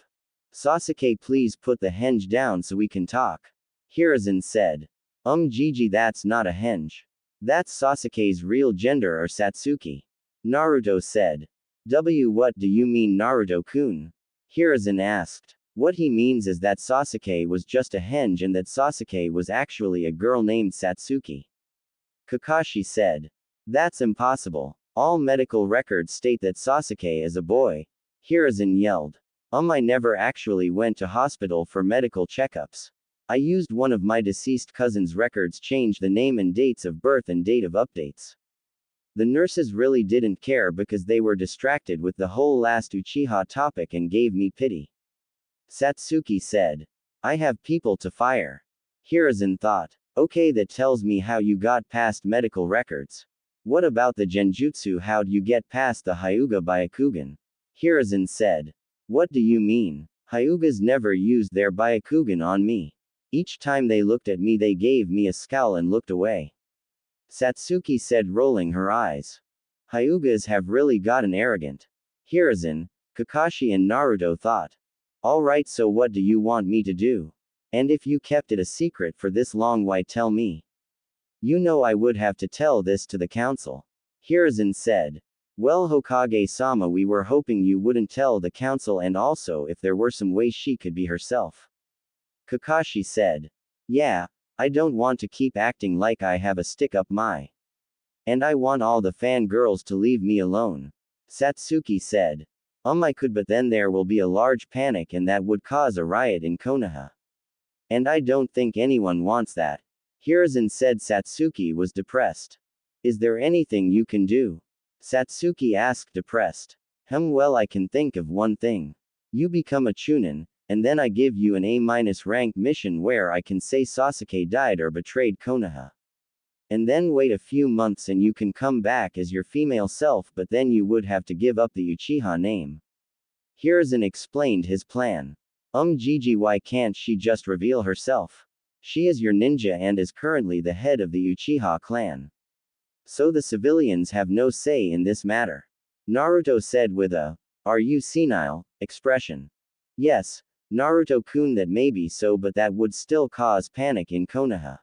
Sasuke, please put the henge down so we can talk. Hiruzen said. Gigi, that's not a henge. That's Sasuke's real gender, or Satsuki. Naruto said. What do you mean, Naruto-kun? Hiruzen asked. What he means is that Sasuke was just a henge and that Sasuke was actually a girl named Satsuki. Kakashi said. That's impossible. All medical records state that Sasuke is a boy. Hiruzen yelled. I never actually went to hospital for medical checkups. I used one of my deceased cousin's records, changed the name and dates of birth and date of updates. The nurses really didn't care because they were distracted with the whole last Uchiha topic and gave me pity. Satsuki said. I have people to fire. Hiruzen thought. Okay, that tells me how you got past medical records. What about the genjutsu? How'd you get past the Hyuga Byakugan? Hiruzen said. What do you mean? Hyugas never used their Byakugan on me. Each time they looked at me they gave me a scowl and looked away. Satsuki said, rolling her eyes. Hyugas have really gotten arrogant. Hiruzen, Kakashi and Naruto thought. Alright, so what do you want me to do? And if you kept it a secret for this long, why tell me? You know I would have to tell this to the council. Hiruzen said. Well, Hokage-sama, we were hoping you wouldn't tell the council, and also if there were some way she could be herself. Kakashi said. Yeah, I don't want to keep acting like I have a stick up my. And I want all the fangirls to leave me alone. Satsuki said. I could, but then there will be a large panic and that would cause a riot in Konoha. And I don't think anyone wants that. Hiruzen said. Satsuki was depressed. Is there anything you can do? Satsuki asked, depressed. Well, I can think of one thing. You become a Chunin, and then I give you an A- rank mission where I can say Sasuke died or betrayed Konoha. And then wait a few months and you can come back as your female self, but then you would have to give up the Uchiha name. Hiruzen explained his plan. Gigi, why can't she just reveal herself? She is your ninja and is currently the head of the Uchiha clan. So the civilians have no say in this matter. Naruto said with a, are you senile, expression. Yes, Naruto-kun, that may be so, but that would still cause panic in Konoha.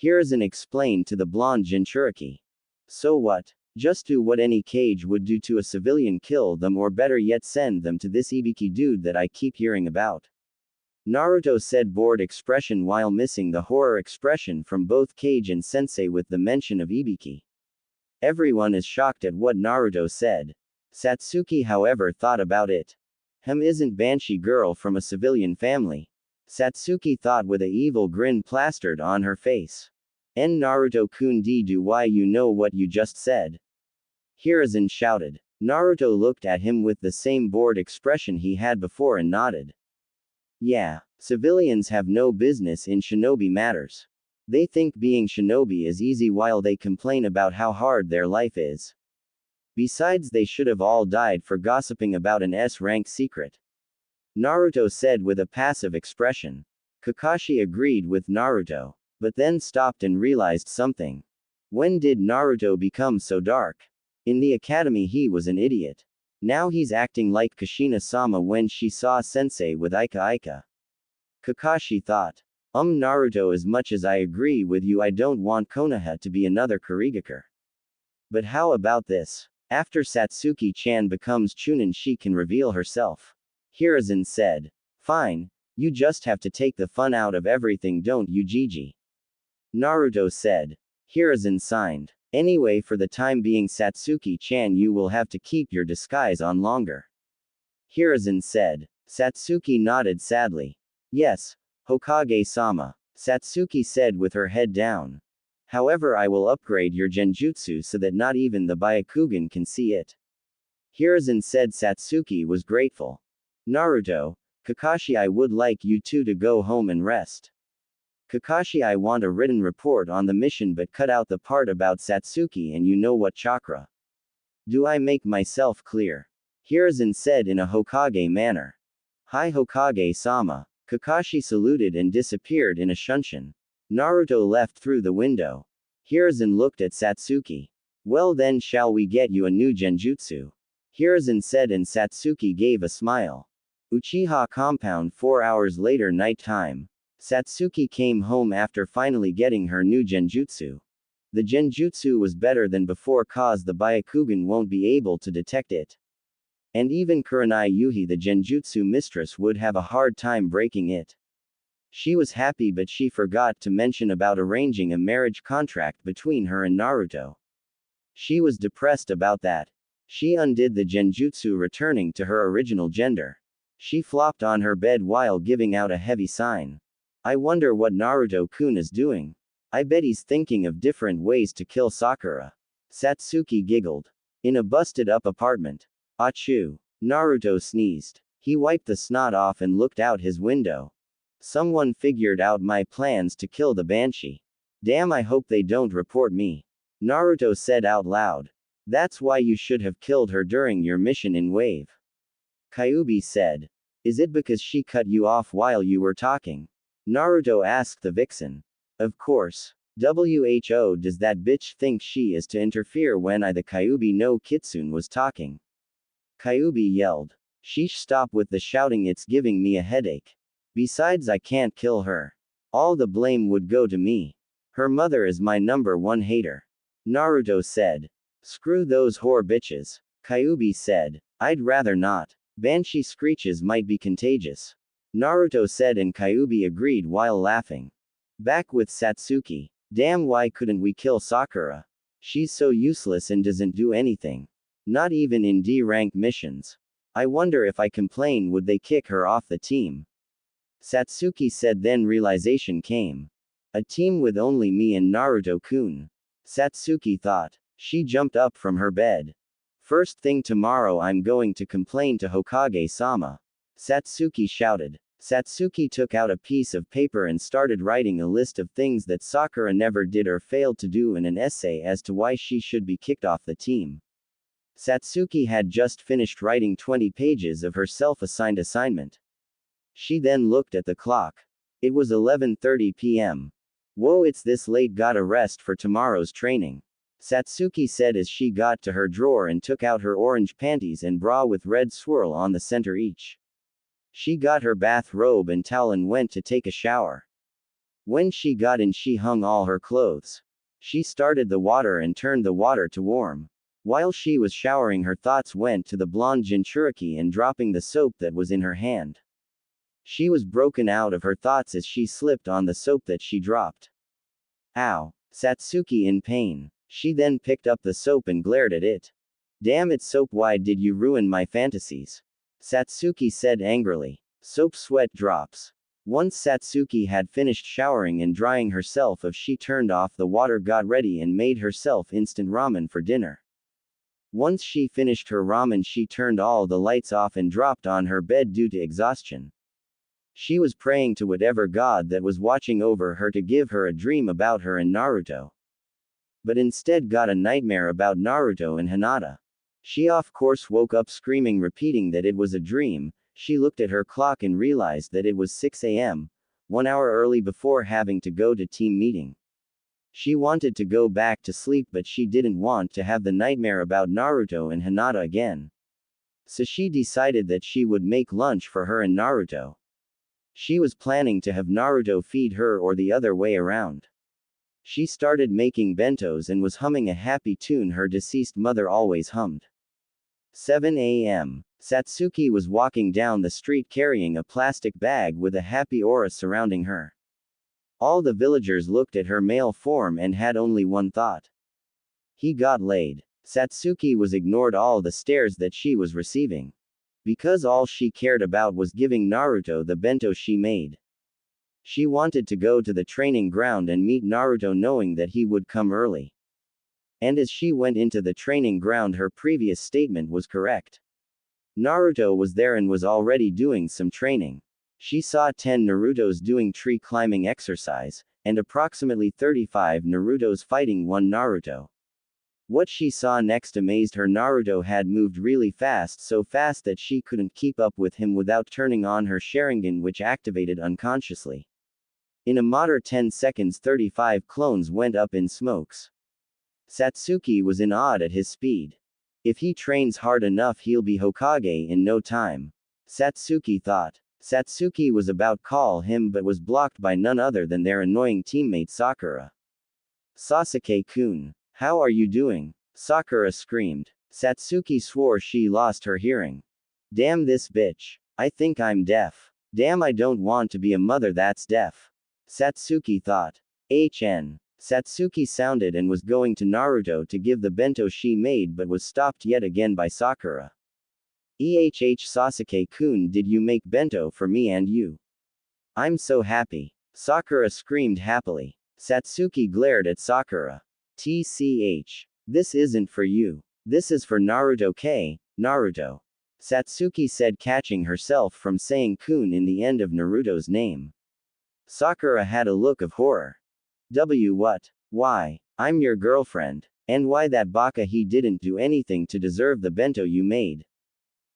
Hiruzen explained to the blonde Jinchuriki. So what? Just do what any cage would do to a civilian, kill them, or better yet send them to this Ibiki dude that I keep hearing about. Naruto said, bored expression while missing the horror expression from both Kage and Sensei with the mention of Ibiki. Everyone is shocked at what Naruto said. Satsuki, however, thought about it. Isn't Banshee girl from a civilian family? Satsuki thought with a evil grin plastered on her face. Naruto-kun, do why you know what you just said? Hiruzen shouted. Naruto looked at him with the same bored expression he had before and nodded. Yeah, civilians have no business in shinobi matters. They think being shinobi is easy while they complain about how hard their life is. Besides, they should have all died for gossiping about an S-rank secret. Naruto said with a passive expression. Kakashi agreed with Naruto, but then stopped and realized something. When did Naruto become so dark? In the academy he was an idiot. Now he's acting like Kushina-sama when she saw Sensei with Ika. Kakashi thought. Naruto, as much as I agree with you, I don't want Konoha to be another Kurigakure. But how about this? After Satsuki-chan becomes Chunin, she can reveal herself. Hiruzen said. Fine, you just have to take the fun out of everything, don't you, Gigi? Naruto said. Hiruzen signed. Anyway, for the time being, Satsuki-chan, you will have to keep your disguise on longer. Hiruzen said. Satsuki nodded sadly. Yes, Hokage-sama, Satsuki said with her head down. However, I will upgrade your genjutsu so that not even the Byakugan can see it. Hiruzen said. Satsuki was grateful. Naruto, Kakashi, I would like you two to go home and rest. Kakashi, I want a written report on the mission, but cut out the part about Satsuki and you know what chakra. Do I make myself clear? Hiruzen said in a Hokage manner. Hi Hokage-sama. Kakashi saluted and disappeared in a shunshin. Naruto left through the window. Hiruzen looked at Satsuki. Well then, shall we get you a new genjutsu? Hiruzen said, and Satsuki gave a smile. Uchiha compound. 4 hours later, night time. Satsuki came home after finally getting her new genjutsu. The genjutsu was better than before cause the Byakugan won't be able to detect it. And even Kurenai Yuhi, the genjutsu mistress, would have a hard time breaking it. She was happy, but she forgot to mention about arranging a marriage contract between her and Naruto. She was depressed about that. She undid the genjutsu, returning to her original gender. She flopped on her bed while giving out a heavy sign. I wonder what Naruto-kun is doing. I bet he's thinking of different ways to kill Sakura. Satsuki giggled. In a busted-up apartment. Achoo. Naruto sneezed. He wiped the snot off and looked out his window. Someone figured out my plans to kill the Banshee. Damn, I hope they don't report me. Naruto said out loud. That's why you should have killed her during your mission in Wave. Kyuubi said. Is it because she cut you off while you were talking? Naruto asked the vixen. Of course. Who does that bitch think she is to interfere when the Kyuubi no Kitsune was talking? Kyuubi yelled. Sheesh, stop with the shouting, it's giving me a headache. Besides, I can't kill her. All the blame would go to me. Her mother is my #1 hater. Naruto said. Screw those whore bitches. Kyuubi said. I'd rather not. Banshee screeches might be contagious. Naruto said, and Kyuubi agreed while laughing. Back with Satsuki. Damn, why couldn't we kill Sakura? She's so useless and doesn't do anything. Not even in D-rank missions. I wonder if I complain, would they kick her off the team? Satsuki said, then realization came. A team with only me and Naruto-kun. Satsuki thought. She jumped up from her bed. First thing tomorrow I'm going to complain to Hokage-sama. Satsuki shouted. Satsuki took out a piece of paper and started writing a list of things that Sakura never did or failed to do in an essay as to why she should be kicked off the team. Satsuki had just finished writing 20 pages of her self-assigned assignment. She then looked at the clock. It was 11:30 p.m. Whoa, it's this late, gotta rest for tomorrow's training. Satsuki said as she got to her drawer and took out her orange panties and bra with red swirl on the center each. She got her bath robe and towel and went to take a shower. When she got in, she hung all her clothes. She started the water and turned the water to warm. While she was showering, her thoughts went to the blonde Jinchuriki and dropping the soap that was in her hand. She was broken out of her thoughts as she slipped on the soap that she dropped. Ow! Satsuki in pain. She then picked up the soap and glared at it. Damn it, soap, why did you ruin my fantasies? Satsuki said angrily. Soap sweat drops. Once Satsuki had finished showering and drying herself off, she turned off the water, got ready and made herself instant ramen for dinner. Once she finished her ramen, she turned all the lights off and dropped on her bed due to exhaustion. She was praying to whatever god that was watching over her to give her a dream about her and Naruto. But instead got a nightmare about Naruto and Hinata. She of course woke up screaming, repeating that it was a dream. She looked at her clock and realized that it was 6 a.m., 1 hour early before having to go to team meeting. She wanted to go back to sleep, but she didn't want to have the nightmare about Naruto and Hinata again. So she decided that she would make lunch for her and Naruto. She was planning to have Naruto feed her or the other way around. She started making bentos and was humming a happy tune her deceased mother always hummed. 7 a.m. Satsuki was walking down the street carrying a plastic bag with a happy aura surrounding her. All the villagers looked at her male form and had only one thought. He got laid. Satsuki was ignored all the stares that she was receiving. Because all she cared about was giving Naruto the bento she made. She wanted to go to the training ground and meet Naruto, knowing that he would come early. And as she went into the training ground, her previous statement was correct. Naruto was there and was already doing some training. She saw 10 Narutos doing tree climbing exercise, and approximately 35 Narutos fighting one Naruto. What she saw next amazed her. Naruto had moved really fast, so fast that she couldn't keep up with him without turning on her Sharingan, which activated unconsciously. In a matter 10 seconds, 35 clones went up in smokes. Satsuki was in awe at his speed. If he trains hard enough, he'll be Hokage in no time. Satsuki thought. Satsuki was about to call him but was blocked by none other than their annoying teammate Sakura. Sasuke-kun, how are you doing? Sakura screamed. Satsuki swore she lost her hearing. Damn this bitch. I think I'm deaf. Damn, I don't want to be a mother that's deaf. Satsuki thought. Satsuki sounded and was going to Naruto to give the bento she made but was stopped yet again by Sakura. Sasuke-kun, did you make bento for me and you? I'm so happy. Sakura screamed happily. Satsuki glared at Sakura. This isn't for you. This is for Naruto Naruto. Satsuki said, catching herself from saying kun in the end of Naruto's name. Sakura had a look of horror. What? Why? I'm your girlfriend. And why that baka, he didn't do anything to deserve the bento you made.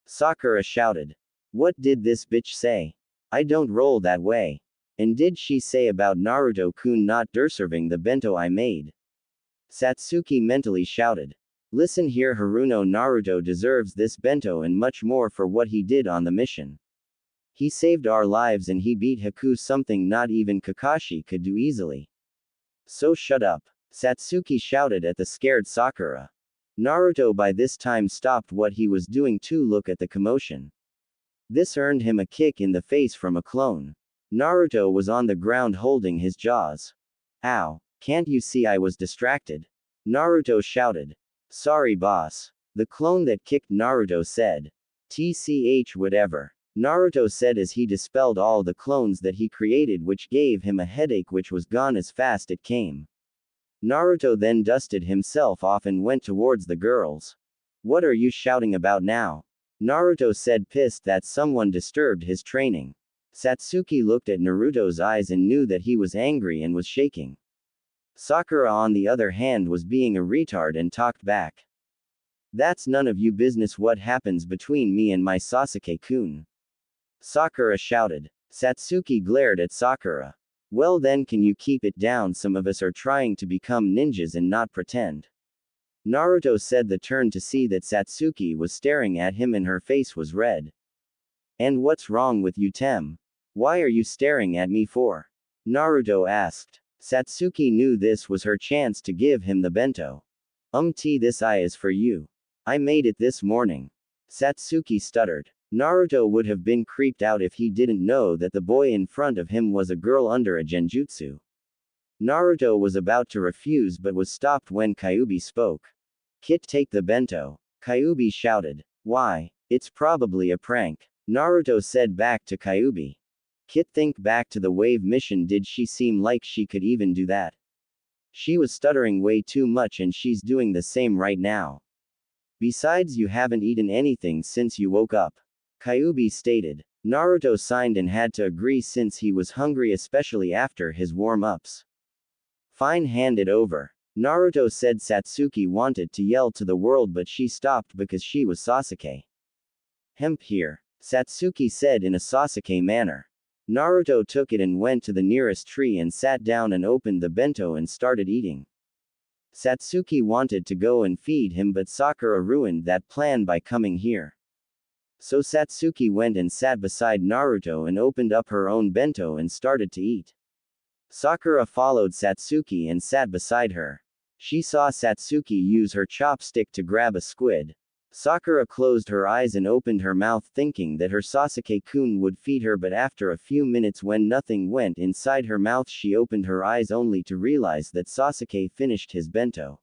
Sakura shouted. What did this bitch say? I don't roll that way. And did she say about Naruto-kun not deserving the bento I made? Satsuki mentally shouted. Listen here, Haruno, Naruto deserves this bento and much more for what he did on the mission. He saved our lives and he beat Haku, something not even Kakashi could do easily. So shut up. Satsuki shouted at the scared Sakura. Naruto by this time stopped what he was doing to look at the commotion. This earned him a kick in the face from a clone. Naruto was on the ground holding his jaws. Ow, can't you see I was distracted? Naruto shouted. Sorry boss. The clone that kicked Naruto said. Whatever. Naruto said as he dispelled all the clones that he created, which gave him a headache which was gone as fast it came. Naruto then dusted himself off and went towards the girls. What are you shouting about now? Naruto said, pissed that someone disturbed his training. Satsuki looked at Naruto's eyes and knew that he was angry and was shaking. Sakura on the other hand was being a retard and talked back. That's none of you business. What happens between me and my Sasuke-kun? Sakura shouted. Satsuki glared at Sakura. Well then, can you keep it down? Some of us are trying to become ninjas and not pretend. Naruto said, the turn to see that Satsuki was staring at him and her face was red. And what's wrong with you, Tem? Why are you staring at me for? Naruto asked. Satsuki knew this was her chance to give him the bento. This eye is for you. I made it this morning. Satsuki stuttered. Naruto would have been creeped out if he didn't know that the boy in front of him was a girl under a genjutsu. Naruto was about to refuse but was stopped when Kyuubi spoke. Kit, take the bento. Kyuubi shouted. Why? It's probably a prank. Naruto said back to Kyuubi. Kit, think back to the wave mission. Did she seem like she could even do that? She was stuttering way too much and she's doing the same right now. Besides, you haven't eaten anything since you woke up. Kyuubi stated. Naruto signed and had to agree since he was hungry, especially after his warm-ups. Fine, hand it over. Naruto said. Satsuki wanted to yell to the world but she stopped because she was Sasuke. Hemp here. Satsuki said in a Sasuke manner. Naruto took it and went to the nearest tree and sat down and opened the bento and started eating. Satsuki wanted to go and feed him but Sakura ruined that plan by coming here. So Satsuki went and sat beside Naruto and opened up her own bento and started to eat. Sakura followed Satsuki and sat beside her. She saw Satsuki use her chopstick to grab a squid. Sakura closed her eyes and opened her mouth thinking that her Sasuke-kun would feed her, but after a few minutes when nothing went inside her mouth she opened her eyes only to realize that Sasuke finished his bento.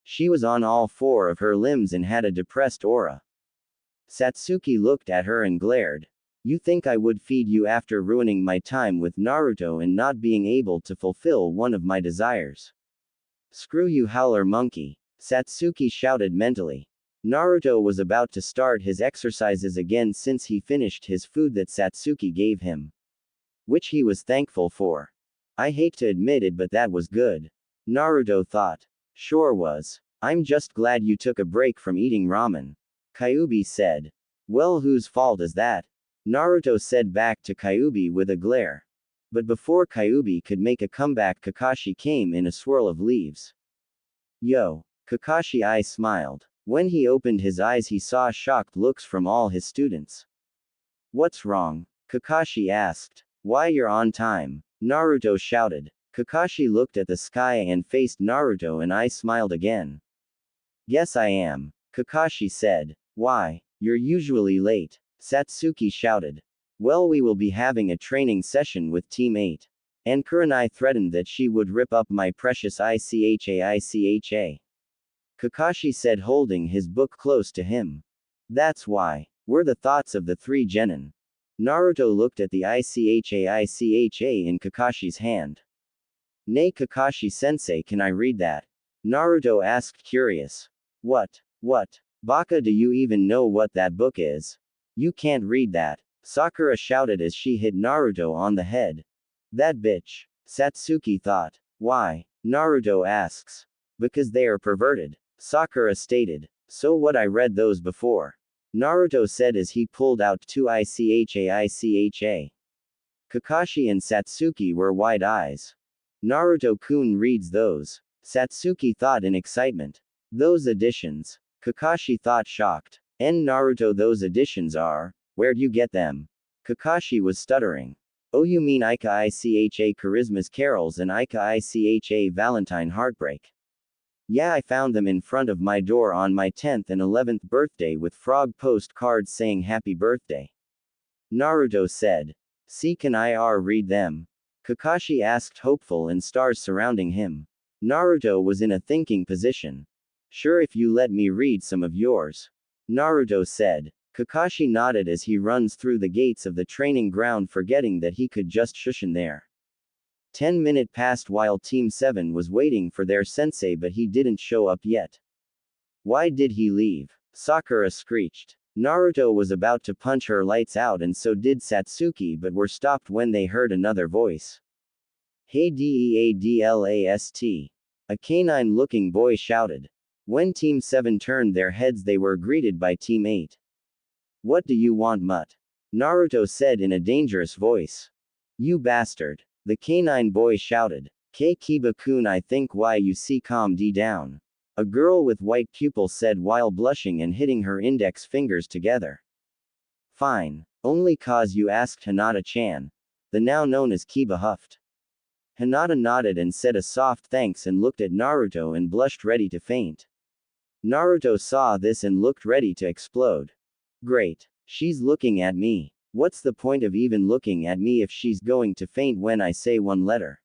She was on all four of her limbs and had a depressed aura. Satsuki looked at her and glared. You think I would feed you after ruining my time with Naruto and not being able to fulfill one of my desires? Screw you, howler monkey. Satsuki shouted mentally. Naruto was about to start his exercises again since he finished his food that Satsuki gave him, which he was thankful for. I hate to admit it, but that was good. Naruto thought. Sure was. I'm just glad you took a break from eating ramen. Kyuubi said. Well, whose fault is that? Naruto said back to Kyuubi with a glare. But before Kyuubi could make a comeback, Kakashi came in a swirl of leaves. Yo. Kakashi I smiled. When he opened his eyes he saw shocked looks from all his students. What's wrong? Kakashi asked. Why, you're on time. Naruto shouted. Kakashi looked at the sky and faced Naruto and I smiled again. Guess I am. Kakashi said. Why? You're usually late. Satsuki shouted. Well, we will be having a training session with Team 8. And Kurenai threatened that she would rip up my precious ICHA. Kakashi said, holding his book close to him. That's why. Were the thoughts of the three genin. Naruto looked at the ICHA in Kakashi's hand. Nay, Kakashi-sensei, can I read that? Naruto asked, curious. What? Baka, do you even know what that book is? You can't read that. Sakura shouted as she hit Naruto on the head. That bitch. Satsuki thought. Why? Naruto asks. Because they are perverted. Sakura stated. So what, I read those before. Naruto said as he pulled out two ICHA. Kakashi and Satsuki were wide eyes. Naruto-kun reads those. Satsuki thought in excitement. Those editions. Kakashi thought shocked. And Naruto, those editions are, where'd you get them? Kakashi was stuttering. Oh, you mean Ika ICHA Charisma's Carols and Ika ICHA Valentine Heartbreak? Yeah, I found them in front of my door on my 10th and 11th birthday with frog postcards saying happy birthday. Naruto said. See, can I read them? Kakashi asked, hopeful, and stars surrounding him. Naruto was in a thinking position. Sure, if you let me read some of yours. Naruto said. Kakashi nodded as he runs through the gates of the training ground, forgetting that he could just shush in there. 10 minutes passed while Team 7 was waiting for their sensei, but he didn't show up yet. Why did he leave? Sakura screeched. Naruto was about to punch her lights out and so did Satsuki, but were stopped when they heard another voice. Hey Deadlast. A canine-looking boy shouted. When Team 7 turned their heads they were greeted by Team 8. What do you want, mutt? Naruto said in a dangerous voice. You bastard. The canine boy shouted. K Kiba-kun, I think why you see calm D down. A girl with white pupils said while blushing and hitting her index fingers together. Fine. Only cause you asked, Hinata-chan. The now known as Kiba huffed. Hinata nodded and said a soft thanks and looked at Naruto and blushed, ready to faint. Naruto saw this and looked ready to explode. Great. She's looking at me. What's the point of even looking at me if she's going to faint when I say one letter?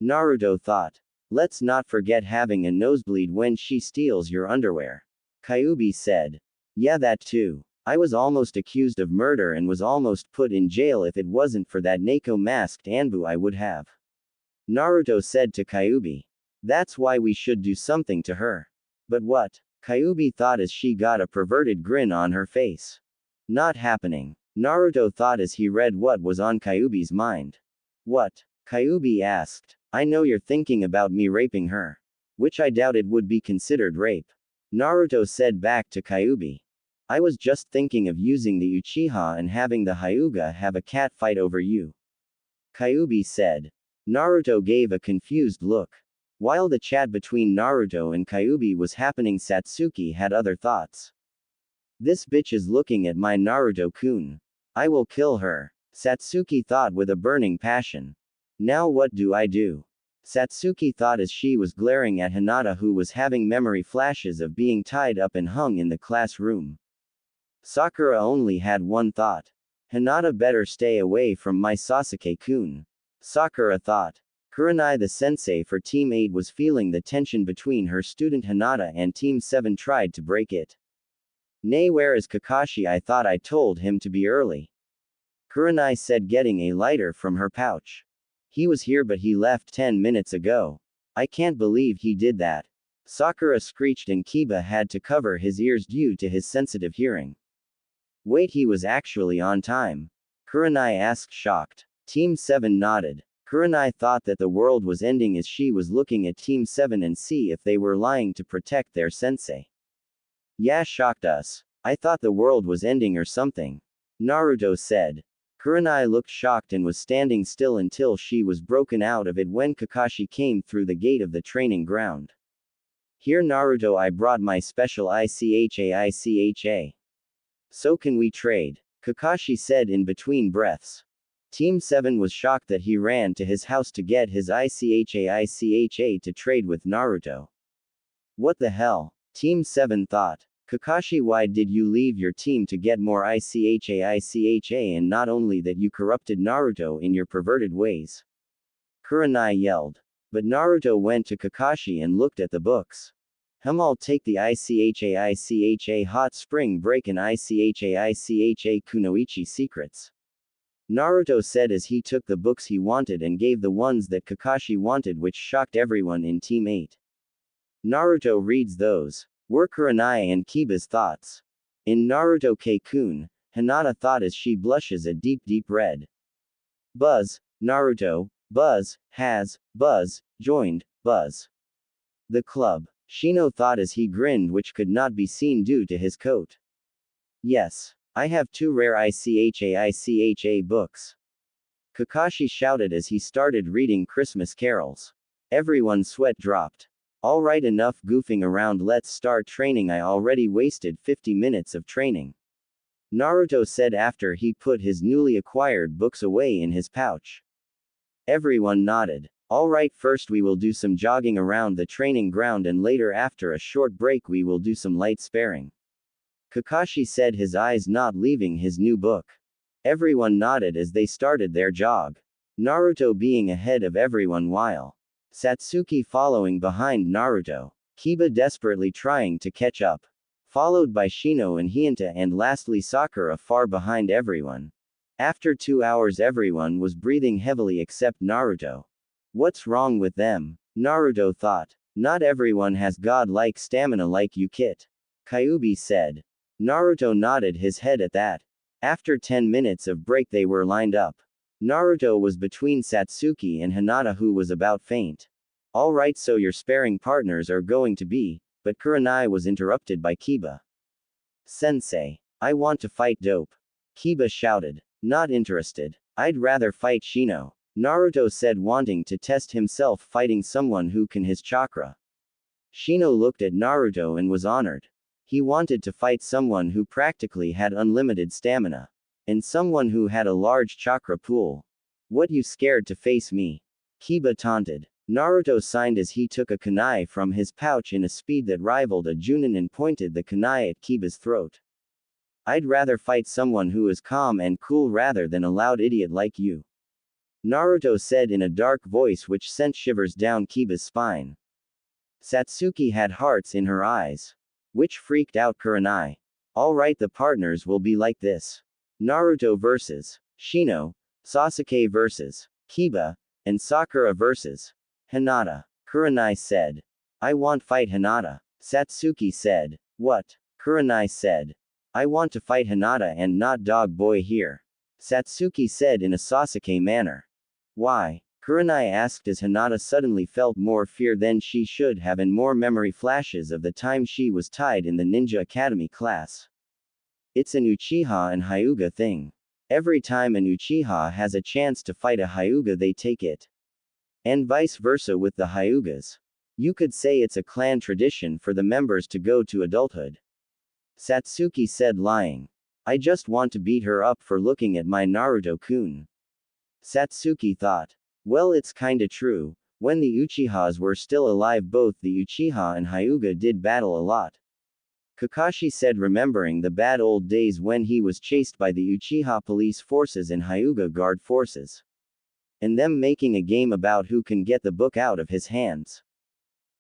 Naruto thought. Let's not forget having a nosebleed when she steals your underwear. Kyuubi said. Yeah, that too. I was almost accused of murder and was almost put in jail. If it wasn't for that Neko masked Anbu, I would have. Naruto said to Kyuubi. That's why we should do something to her. But what? Kyuubi thought as she got a perverted grin on her face. Not happening. Naruto thought as he read what was on Kyuubi's mind. What? Kyuubi asked. I know you're thinking about me raping her. Which I doubted would be considered rape. Naruto said back to Kyuubi. I was just thinking of using the Uchiha and having the Hyuga have a cat fight over you. Kyuubi said. Naruto gave a confused look. While the chat between Naruto and Kyuubi was happening, Satsuki had other thoughts. This bitch is looking at my Naruto-kun. I will kill her. Satsuki thought with a burning passion. Now what do I do? Satsuki thought as she was glaring at Hinata, who was having memory flashes of being tied up and hung in the classroom. Sakura only had one thought. Hinata better stay away from my Sasuke-kun. Sakura thought. Kurenai, the sensei for Team 8, was feeling the tension between her student Hinata and Team 7 tried to break it. Nay, where is Kakashi? I thought I told him to be early. Kurenai said, getting a lighter from her pouch. He was here, but he left 10 minutes ago. I can't believe he did that. Sakura screeched and Kiba had to cover his ears due to his sensitive hearing. Wait, he was actually on time? Kurenai asked, shocked. Team 7 nodded. Kurenai thought that the world was ending as she was looking at Team 7 and see if they were lying to protect their sensei. Yeah, shocked us. I thought the world was ending or something. Naruto said. Kurenai looked shocked and was standing still until she was broken out of it when Kakashi came through the gate of the training ground. Here, Naruto, I brought my special ICHA. So can we trade? Kakashi said in between breaths. Team 7 was shocked that he ran to his house to get his ICHA to trade with Naruto. What the hell? Team 7 thought. Kakashi, why did you leave your team to get more ICHA, and not only that, you corrupted Naruto in your perverted ways? Kurenai yelled. But Naruto went to Kakashi and looked at the books. I'll take the ICHA Hot Spring Break and ICHA Kunoichi Secrets. Naruto said as he took the books he wanted and gave the ones that Kakashi wanted, which shocked everyone in Team 8. Naruto reads those. Were Kurenai and Kiba's thoughts. In Naruto K-kun, Hinata thought as she blushes a deep red. Buzz, Naruto, Buzz, has, Buzz, joined, Buzz. The club. Shino thought as he grinned, which could not be seen due to his coat. Yes. I have 2 rare ICHA books. Kakashi shouted as he started reading Christmas carols. Everyone's sweat dropped. Alright, enough goofing around, let's start training. I already wasted 50 minutes of training. Naruto said after he put his newly acquired books away in his pouch. Everyone nodded. Alright, first we will do some jogging around the training ground and later after a short break we will do some light sparring. Kakashi said, his eyes not leaving his new book. Everyone nodded as they started their jog. Naruto being ahead of everyone while Satsuki following behind Naruto. Kiba desperately trying to catch up. Followed by Shino and Hinata, and lastly Sakura far behind everyone. After 2 hours everyone was breathing heavily except Naruto. What's wrong with them? Naruto thought. Not everyone has god-like stamina like you, Kit. Kyuubi said. Naruto nodded his head at that. After 10 minutes of break they were lined up. Naruto was between Satsuki and Hinata, who was about faint. Alright, so your sparring partners are going to be, but Kurenai was interrupted by Kiba. Sensei. I want to fight Dope. Kiba shouted. Not interested. I'd rather fight Shino. Naruto said, wanting to test himself fighting someone who can his chakra. Shino looked at Naruto and was honored. He wanted to fight someone who practically had unlimited stamina. And someone who had a large chakra pool. What, you scared to face me? Kiba taunted. Naruto signed as he took a kunai from his pouch in a speed that rivaled a Junin and pointed the kunai at Kiba's throat. I'd rather fight someone who is calm and cool rather than a loud idiot like you. Naruto said in a dark voice which sent shivers down Kiba's spine. Satsuki had hearts in her eyes. Which freaked out Kurenai. Alright, the partners will be like this. Naruto vs. Shino, Sasuke vs. Kiba, and Sakura vs. Hinata. Kurenai said. I want fight Hinata. Satsuki said. What? Kurenai said. I want to fight Hinata and not dog boy here. Satsuki said in a Sasuke manner. Why? Kurenai asked as Hinata suddenly felt more fear than she should have and more memory flashes of the time she was tied in the Ninja Academy class. It's an Uchiha and Hyuga thing. Every time an Uchiha has a chance to fight a Hyuga they take it. And vice versa with the Hyugas. You could say it's a clan tradition for the members to go to adulthood. Satsuki said, lying. I just want to beat her up for looking at my Naruto-kun. Satsuki thought. Well, it's kinda true. When the Uchihas were still alive, both the Uchiha and Hyuga did battle a lot. Kakashi said, remembering the bad old days when he was chased by the Uchiha police forces and Hyuga guard forces. And them making a game about who can get the book out of his hands.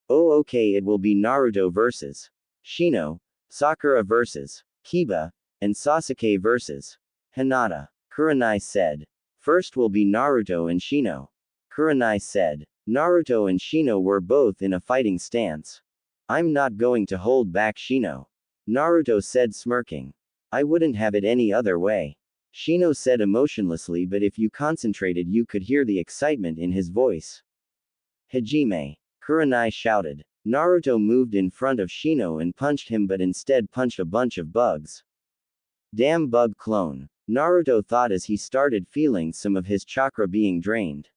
Oh, okay, it will be Naruto vs. Shino, Sakura vs. Kiba, and Sasuke vs. Hinata. Kurenai said. First will be Naruto and Shino. Kurenai said. Naruto and Shino were both in a fighting stance. I'm not going to hold back Shino. Naruto said, smirking. I wouldn't have it any other way. Shino said emotionlessly, but if you concentrated you could hear the excitement in his voice. Hajime. Kurenai shouted. Naruto moved in front of Shino and punched him, but instead punched a bunch of bugs. Damn bug clone. Naruto thought as he started feeling some of his chakra being drained.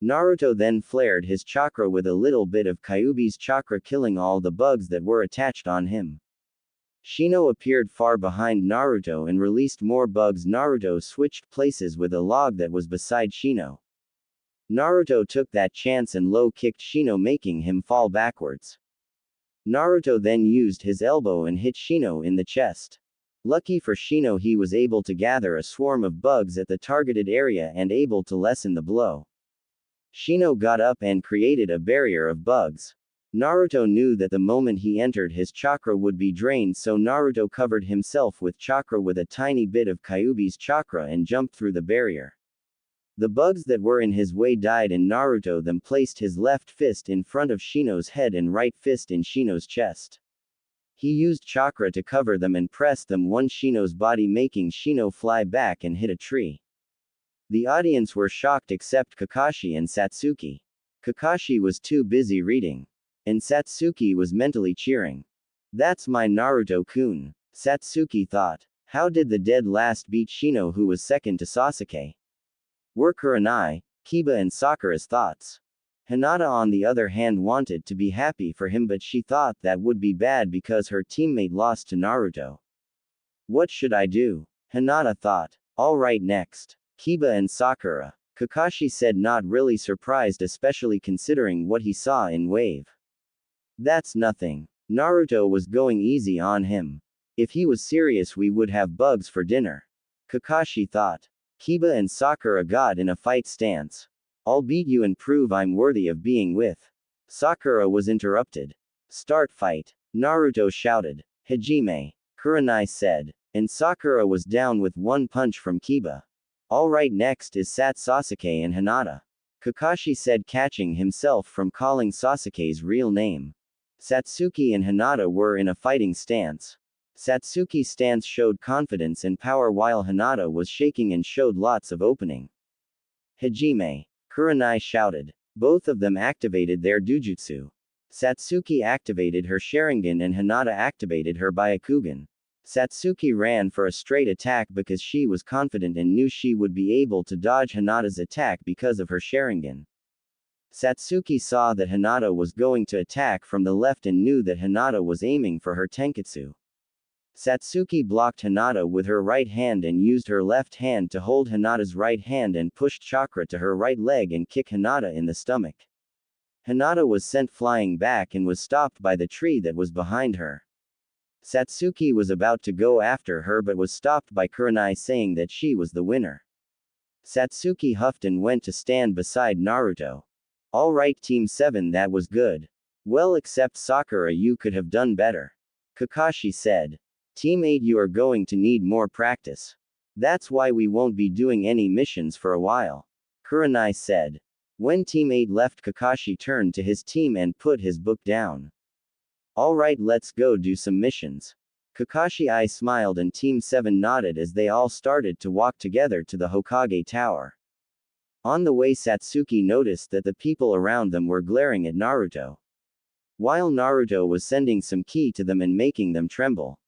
Naruto then flared his chakra with a little bit of Kyuubi's chakra, killing all the bugs that were attached on him. Shino appeared far behind Naruto and released more bugs. Naruto switched places with a log that was beside Shino. Naruto took that chance and low-kicked Shino, making him fall backwards. Naruto then used his elbow and hit Shino in the chest. Lucky for Shino, he was able to gather a swarm of bugs at the targeted area and able to lessen the blow. Shino got up and created a barrier of bugs. Naruto knew that the moment he entered his chakra would be drained, so Naruto covered himself with chakra with a tiny bit of Kyuubi's chakra and jumped through the barrier. The bugs that were in his way died and Naruto then placed his left fist in front of Shino's head and right fist in Shino's chest. He used chakra to cover them and pressed them on Shino's body, making Shino fly back and hit a tree. The audience were shocked except Kakashi and Satsuki. Kakashi was too busy reading. And Satsuki was mentally cheering. That's my Naruto-kun, Satsuki thought. How did the dead last beat Shino, who was second to Sasuke? Were Kurenai, Kiba and Sakura's thoughts. Hinata on the other hand wanted to be happy for him, but she thought that would be bad because her teammate lost to Naruto. What should I do? Hinata thought. Alright, next. Kiba and Sakura. Kakashi said, not really surprised, especially considering what he saw in Wave. That's nothing. Naruto was going easy on him. If he was serious we would have bugs for dinner. Kakashi thought. Kiba and Sakura got in a fight stance. I'll beat you and prove I'm worthy of being with. Sakura was interrupted. Start fight. Naruto shouted. Hajime. Kurenai said. And Sakura was down with one punch from Kiba. Alright, next is Sasuke and Hinata. Kakashi said, catching himself from calling Sasuke's real name. Satsuki and Hinata were in a fighting stance. Satsuki's stance showed confidence and power while Hinata was shaking and showed lots of opening. Hajime. Kurenai shouted. Both of them activated their Dujutsu. Satsuki activated her Sharingan and Hinata activated her Byakugan. Satsuki ran for a straight attack because she was confident and knew she would be able to dodge Hinata's attack because of her Sharingan. Satsuki saw that Hinata was going to attack from the left and knew that Hinata was aiming for her Tenketsu. Satsuki blocked Hinata with her right hand and used her left hand to hold Hinata's right hand and pushed chakra to her right leg and kick Hinata in the stomach. Hinata was sent flying back and was stopped by the tree that was behind her. Satsuki was about to go after her but was stopped by Kurenai saying that she was the winner. Satsuki huffed and went to stand beside Naruto. Alright Team 7, that was good. Well, except Sakura, you could have done better. Kakashi said. Team 8, you are going to need more practice. That's why we won't be doing any missions for a while. Kurenai said. When Team 8 left, Kakashi turned to his team and put his book down. Alright, let's go do some missions. Kakashi I smiled and Team 7 nodded as they all started to walk together to the Hokage Tower. On the way, Satsuki noticed that the people around them were glaring at Naruto, while Naruto was sending some ki to them and making them tremble.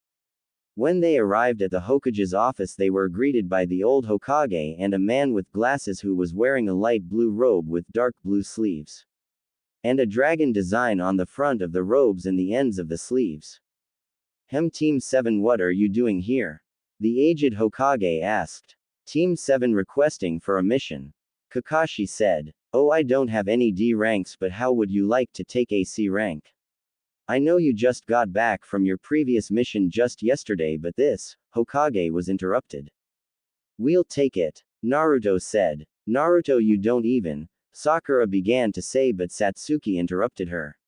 When they arrived at the Hokage's office, they were greeted by the old Hokage and a man with glasses who was wearing a light blue robe with dark blue sleeves, and a dragon design on the front of the robes and the ends of the sleeves. Team 7, what are you doing here? The aged Hokage asked. Team 7 requesting for a mission. Kakashi said. Oh, I don't have any D ranks, but how would you like to take a C rank? I know you just got back from your previous mission just yesterday, but this, Hokage was interrupted. We'll take it, Naruto said. Naruto, you don't even, Sakura began to say, but Satsuki interrupted her.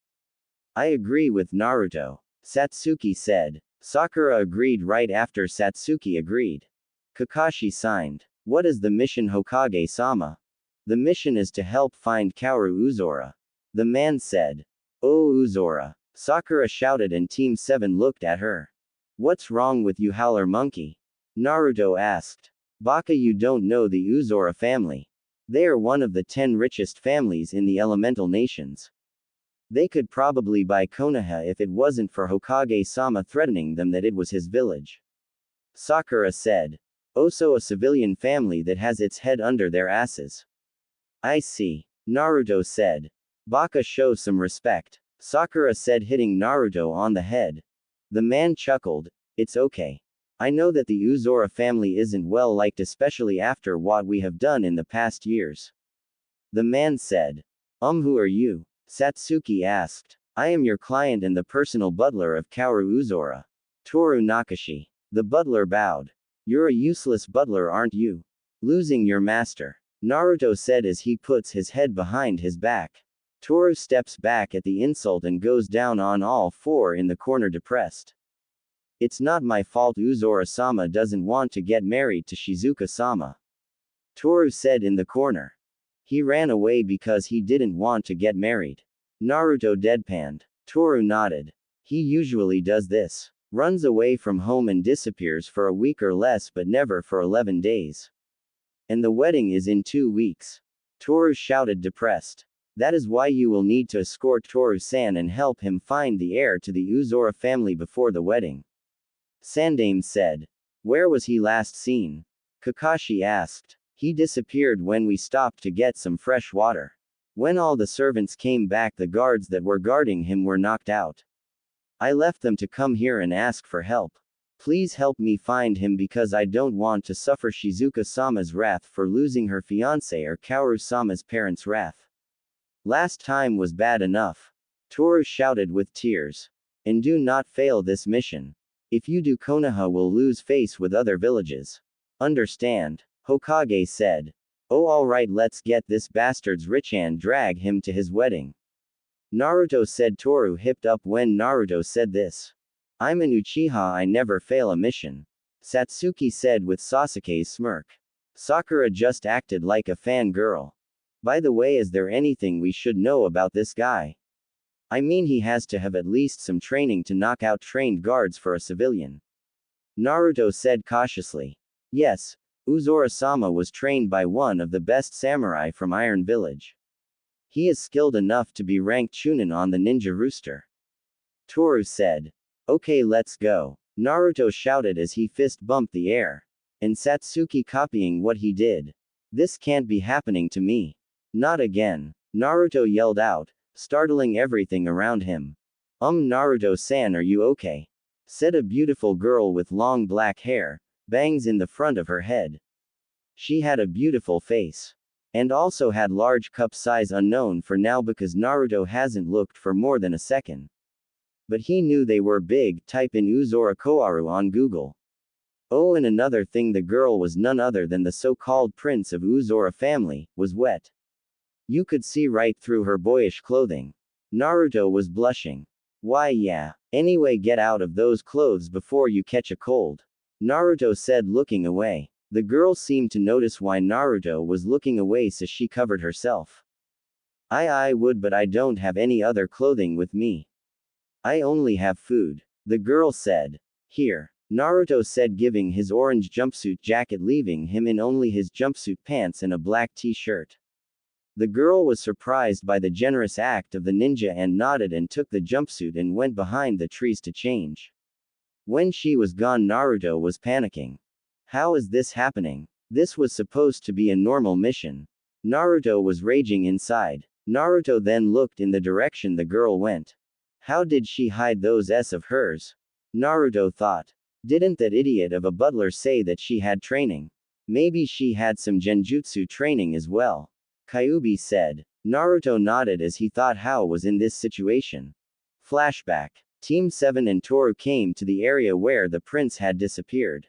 I agree with Naruto, Satsuki said. Sakura agreed right after Satsuki agreed. Kakashi signed. What is the mission, Hokage-sama? The mission is to help find Kaoru Uzora, the man said. Oh, Uzora, Sakura shouted and Team 7 looked at her. What's wrong with you, howler monkey? Naruto asked. Baka, you don't know the Uzora family. They are one of the 10 richest families in the elemental nations. They could probably buy Konoha if it wasn't for Hokage-sama threatening them that it was his village. Sakura said. Oh, so a civilian family that has its head under their asses. I see, Naruto said. Baka, show some respect, Sakura said, hitting Naruto on the head. The man chuckled. It's okay. I know that the Uzora family isn't well liked, especially after what we have done in the past years. The man said. Who are you? Satsuki asked. I am your client and the personal butler of Kaoru Uzora, Toru Nakashi. The butler bowed. You're a useless butler, aren't you? Losing your master, Naruto said as he puts his head behind his back. Toru steps back at the insult and goes down on all four in the corner depressed. It's not my fault Uzora-sama doesn't want to get married to Shizuka-sama, Toru said in the corner. He ran away because he didn't want to get married. Naruto deadpanned. Toru nodded. He usually does this. Runs away from home and disappears for a week or less, but never for 11 days. And the wedding is in 2 weeks. Toru shouted, depressed. That is why you will need to escort Toru-san and help him find the heir to the Uzora family before the wedding, Sandame said. Where was he last seen? Kakashi asked. He disappeared when we stopped to get some fresh water. When all the servants came back, the guards that were guarding him were knocked out. I left them to come here and ask for help. Please help me find him because I don't want to suffer Shizuka-sama's wrath for losing her fiancé or Kaoru-sama's parents' wrath. Last time was bad enough, Toru shouted with tears. And do not fail this mission. If you do, Konoha will lose face with other villages. Understand? Hokage said. Oh, alright, let's get this bastard's rich and drag him to his wedding, Naruto said. Toru hipped up when Naruto said this. I'm an Uchiha, I never fail a mission, Satsuki said with Sasuke's smirk. Sakura just acted like a fangirl. By the way, is there anything we should know about this guy? I mean, he has to have at least some training to knock out trained guards for a civilian, Naruto said cautiously. Yes, Uzora-sama was trained by one of the best samurai from Iron Village. He is skilled enough to be ranked Chunin on the ninja rooster, Toru said. Okay, let's go, Naruto shouted as he fist bumped the air. And Satsuki copying what he did. This can't be happening to me. Not again, Naruto yelled out, startling everything around him. Naruto-san, are you okay? said a beautiful girl with long black hair, bangs in the front of her head. She had a beautiful face. And also had large cup size unknown for now because Naruto hasn't looked for more than a second. But he knew they were big. Type in Uzora Koaru on Google. Oh, and another thing, the girl was none other than the so-called prince of Uzora family, was wet. You could see right through her boyish clothing. Naruto was blushing. Why yeah. Anyway, get out of those clothes before you catch a cold. Naruto said, looking away. The girl seemed to notice why Naruto was looking away, so she covered herself. I would, but I don't have any other clothing with me. I only have food. The girl said. Here. Naruto said, giving his orange jumpsuit jacket, leaving him in only his jumpsuit pants and a black t-shirt. The girl was surprised by the generous act of the ninja and nodded and took the jumpsuit and went behind the trees to change. When she was gone, Naruto was panicking. How is this happening? This was supposed to be a normal mission. Naruto was raging inside. Naruto then looked in the direction the girl went. How did she hide those S of hers? Naruto thought. Didn't that idiot of a butler say that she had training? Maybe she had some genjutsu training as well. Kyuubi said. Naruto nodded as he thought how was in this situation. Flashback. Team 7 and Toru came to the area where the prince had disappeared.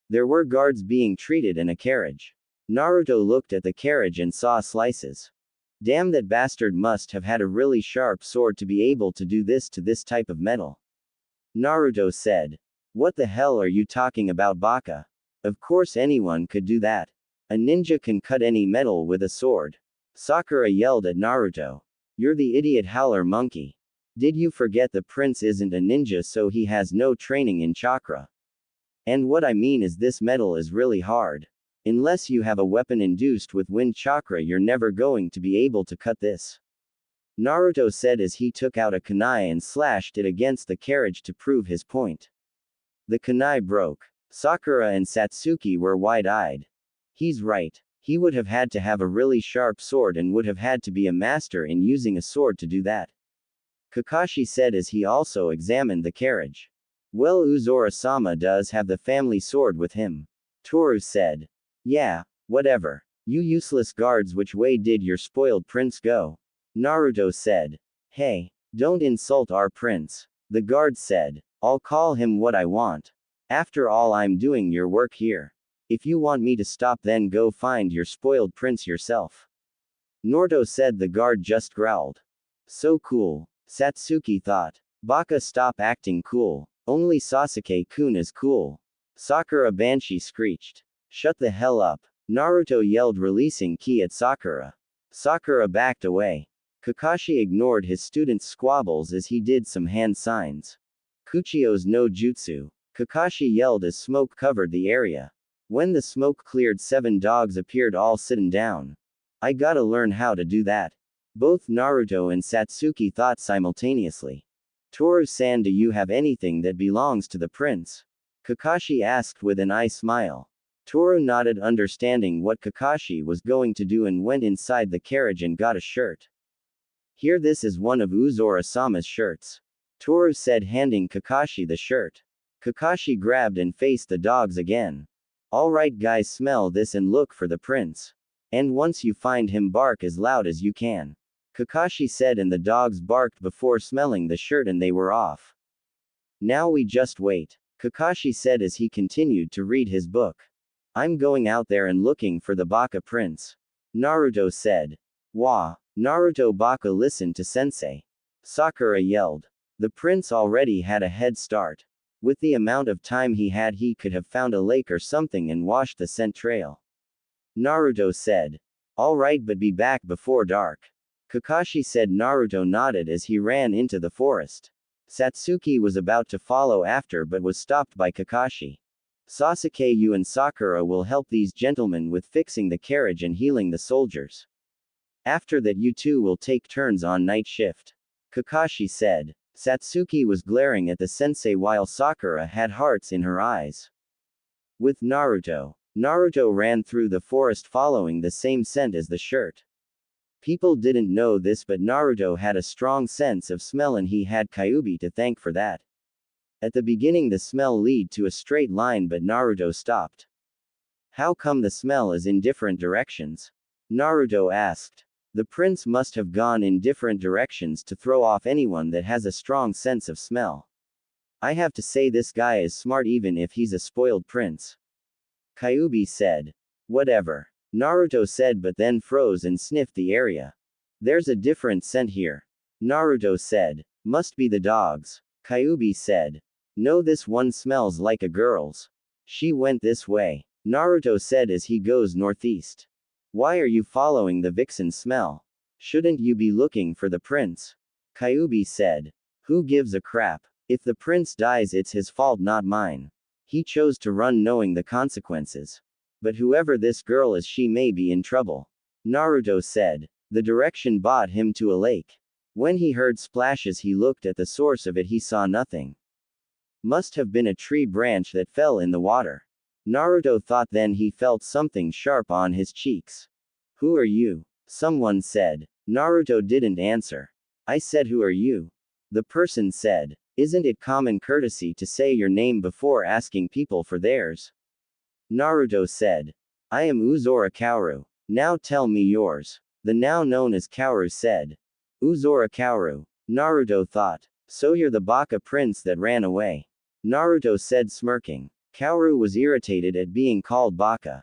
There were guards being treated in a carriage. Naruto looked at the carriage and saw slices. Damn, that bastard must have had a really sharp sword to be able to do this to this type of metal. Naruto said. What the hell are you talking about, Baka? Of course anyone could do that. A ninja can cut any metal with a sword. Sakura yelled at Naruto. You're the idiot howler monkey. Did you forget the prince isn't a ninja, so he has no training in chakra? And what I mean is this metal is really hard. Unless you have a weapon induced with wind chakra, you're never going to be able to cut this. Naruto said as he took out a kunai and slashed it against the carriage to prove his point. The kunai broke. Sakura and Satsuki were wide-eyed. He's right. He would have had to have a really sharp sword and would have had to be a master in using a sword to do that. Kakashi said as he also examined the carriage. Well, Uzora-sama does have the family sword with him. Toru said. Yeah, whatever. You useless guards, which way did your spoiled prince go? Naruto said. Hey, don't insult our prince. The guard said. I'll call him what I want. After all, I'm doing your work here. If you want me to stop, then go find your spoiled prince yourself. Naruto said. The guard just growled. So cool. Satsuki thought. Baka, stop acting cool. Only Sasuke-kun is cool. Sakura Banshee screeched. Shut the hell up. Naruto yelled, releasing ki at Sakura. Sakura backed away. Kakashi ignored his student's squabbles as he did some hand signs. Kuchio's no jutsu. Kakashi yelled as smoke covered the area. When the smoke cleared, 7 dogs appeared, all sitting down. I gotta learn how to do that. Both Naruto and Satsuki thought simultaneously. Toru-san, do you have anything that belongs to the prince? Kakashi asked with an eye smile. Toru nodded, understanding what Kakashi was going to do, and went inside the carriage and got a shirt. Here, this is one of Uzora-sama's shirts. Toru said, handing Kakashi the shirt. Kakashi grabbed and faced the dogs again. Alright guys, smell this and look for the prince. And once you find him, bark as loud as you can. Kakashi said, and the dogs barked before smelling the shirt, and they were off. Now we just wait. Kakashi said as he continued to read his book. I'm going out there and looking for the Baka prince. Naruto said. Wah. Naruto, Baka, listen to sensei. Sakura yelled. The prince already had a head start. With the amount of time he had, he could have found a lake or something and washed the scent trail. Naruto said. Alright, but be back before dark. Kakashi said. Naruto nodded as he ran into the forest. Satsuki was about to follow after but was stopped by Kakashi. Sasuke, you and Sakura will help these gentlemen with fixing the carriage and healing the soldiers. After that, you two will take turns on night shift. Kakashi said. Satsuki was glaring at the sensei while Sakura had hearts in her eyes. With Naruto. Naruto ran through the forest following the same scent as the shirt. People didn't know this, but Naruto had a strong sense of smell and he had Kyuubi to thank for that. At the beginning the smell lead to a straight line but Naruto stopped. How come the smell is in different directions? Naruto asked. The prince must have gone in different directions to throw off anyone that has a strong sense of smell. I have to say this guy is smart even if he's a spoiled prince. Kyuubi said. Whatever. Naruto said but then froze and sniffed the area. There's a different scent here. Naruto said. Must be the dogs. Kyuubi said. No, this one smells like a girl's. She went this way. Naruto said as he goes northeast. Why are you following the vixen smell? Shouldn't you be looking for the prince? Kyuubi said. Who gives a crap? If the prince dies it's his fault not mine. He chose to run knowing the consequences. But whoever this girl is she may be in trouble. Naruto said. The direction brought him to a lake. When he heard splashes he looked at the source of it he saw nothing. Must have been a tree branch that fell in the water. Naruto thought then he felt something sharp on his cheeks. Who are you? Someone said. Naruto didn't answer. I said who are you? The person said. Isn't it common courtesy to say your name before asking people for theirs? Naruto said. I am Uzora Kaoru. Now tell me yours. The now known as Kaoru said. Uzora Kaoru. Naruto thought. So you're the Baka prince that ran away. Naruto said smirking. Kaoru was irritated at being called Baka.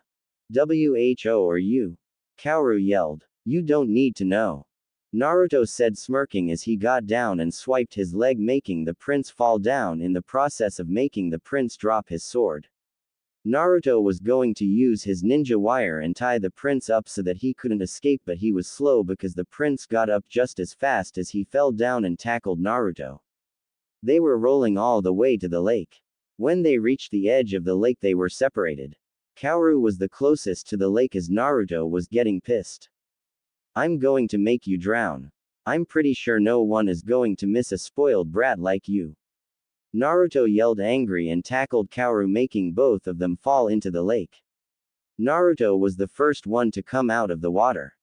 Who are you? Kaoru yelled. You don't need to know. Naruto said smirking as he got down and swiped his leg making the prince fall down in the process of making the prince drop his sword. Naruto was going to use his ninja wire and tie the prince up so that he couldn't escape but he was slow because the prince got up just as fast as he fell down and tackled Naruto. They were rolling all the way to the lake. When they reached the edge of the lake they were separated. Kaoru was the closest to the lake as Naruto was getting pissed. I'm going to make you drown. I'm pretty sure no one is going to miss a spoiled brat like you. Naruto yelled angry and tackled Kaoru making both of them fall into the lake. Naruto was the first one to come out of the water.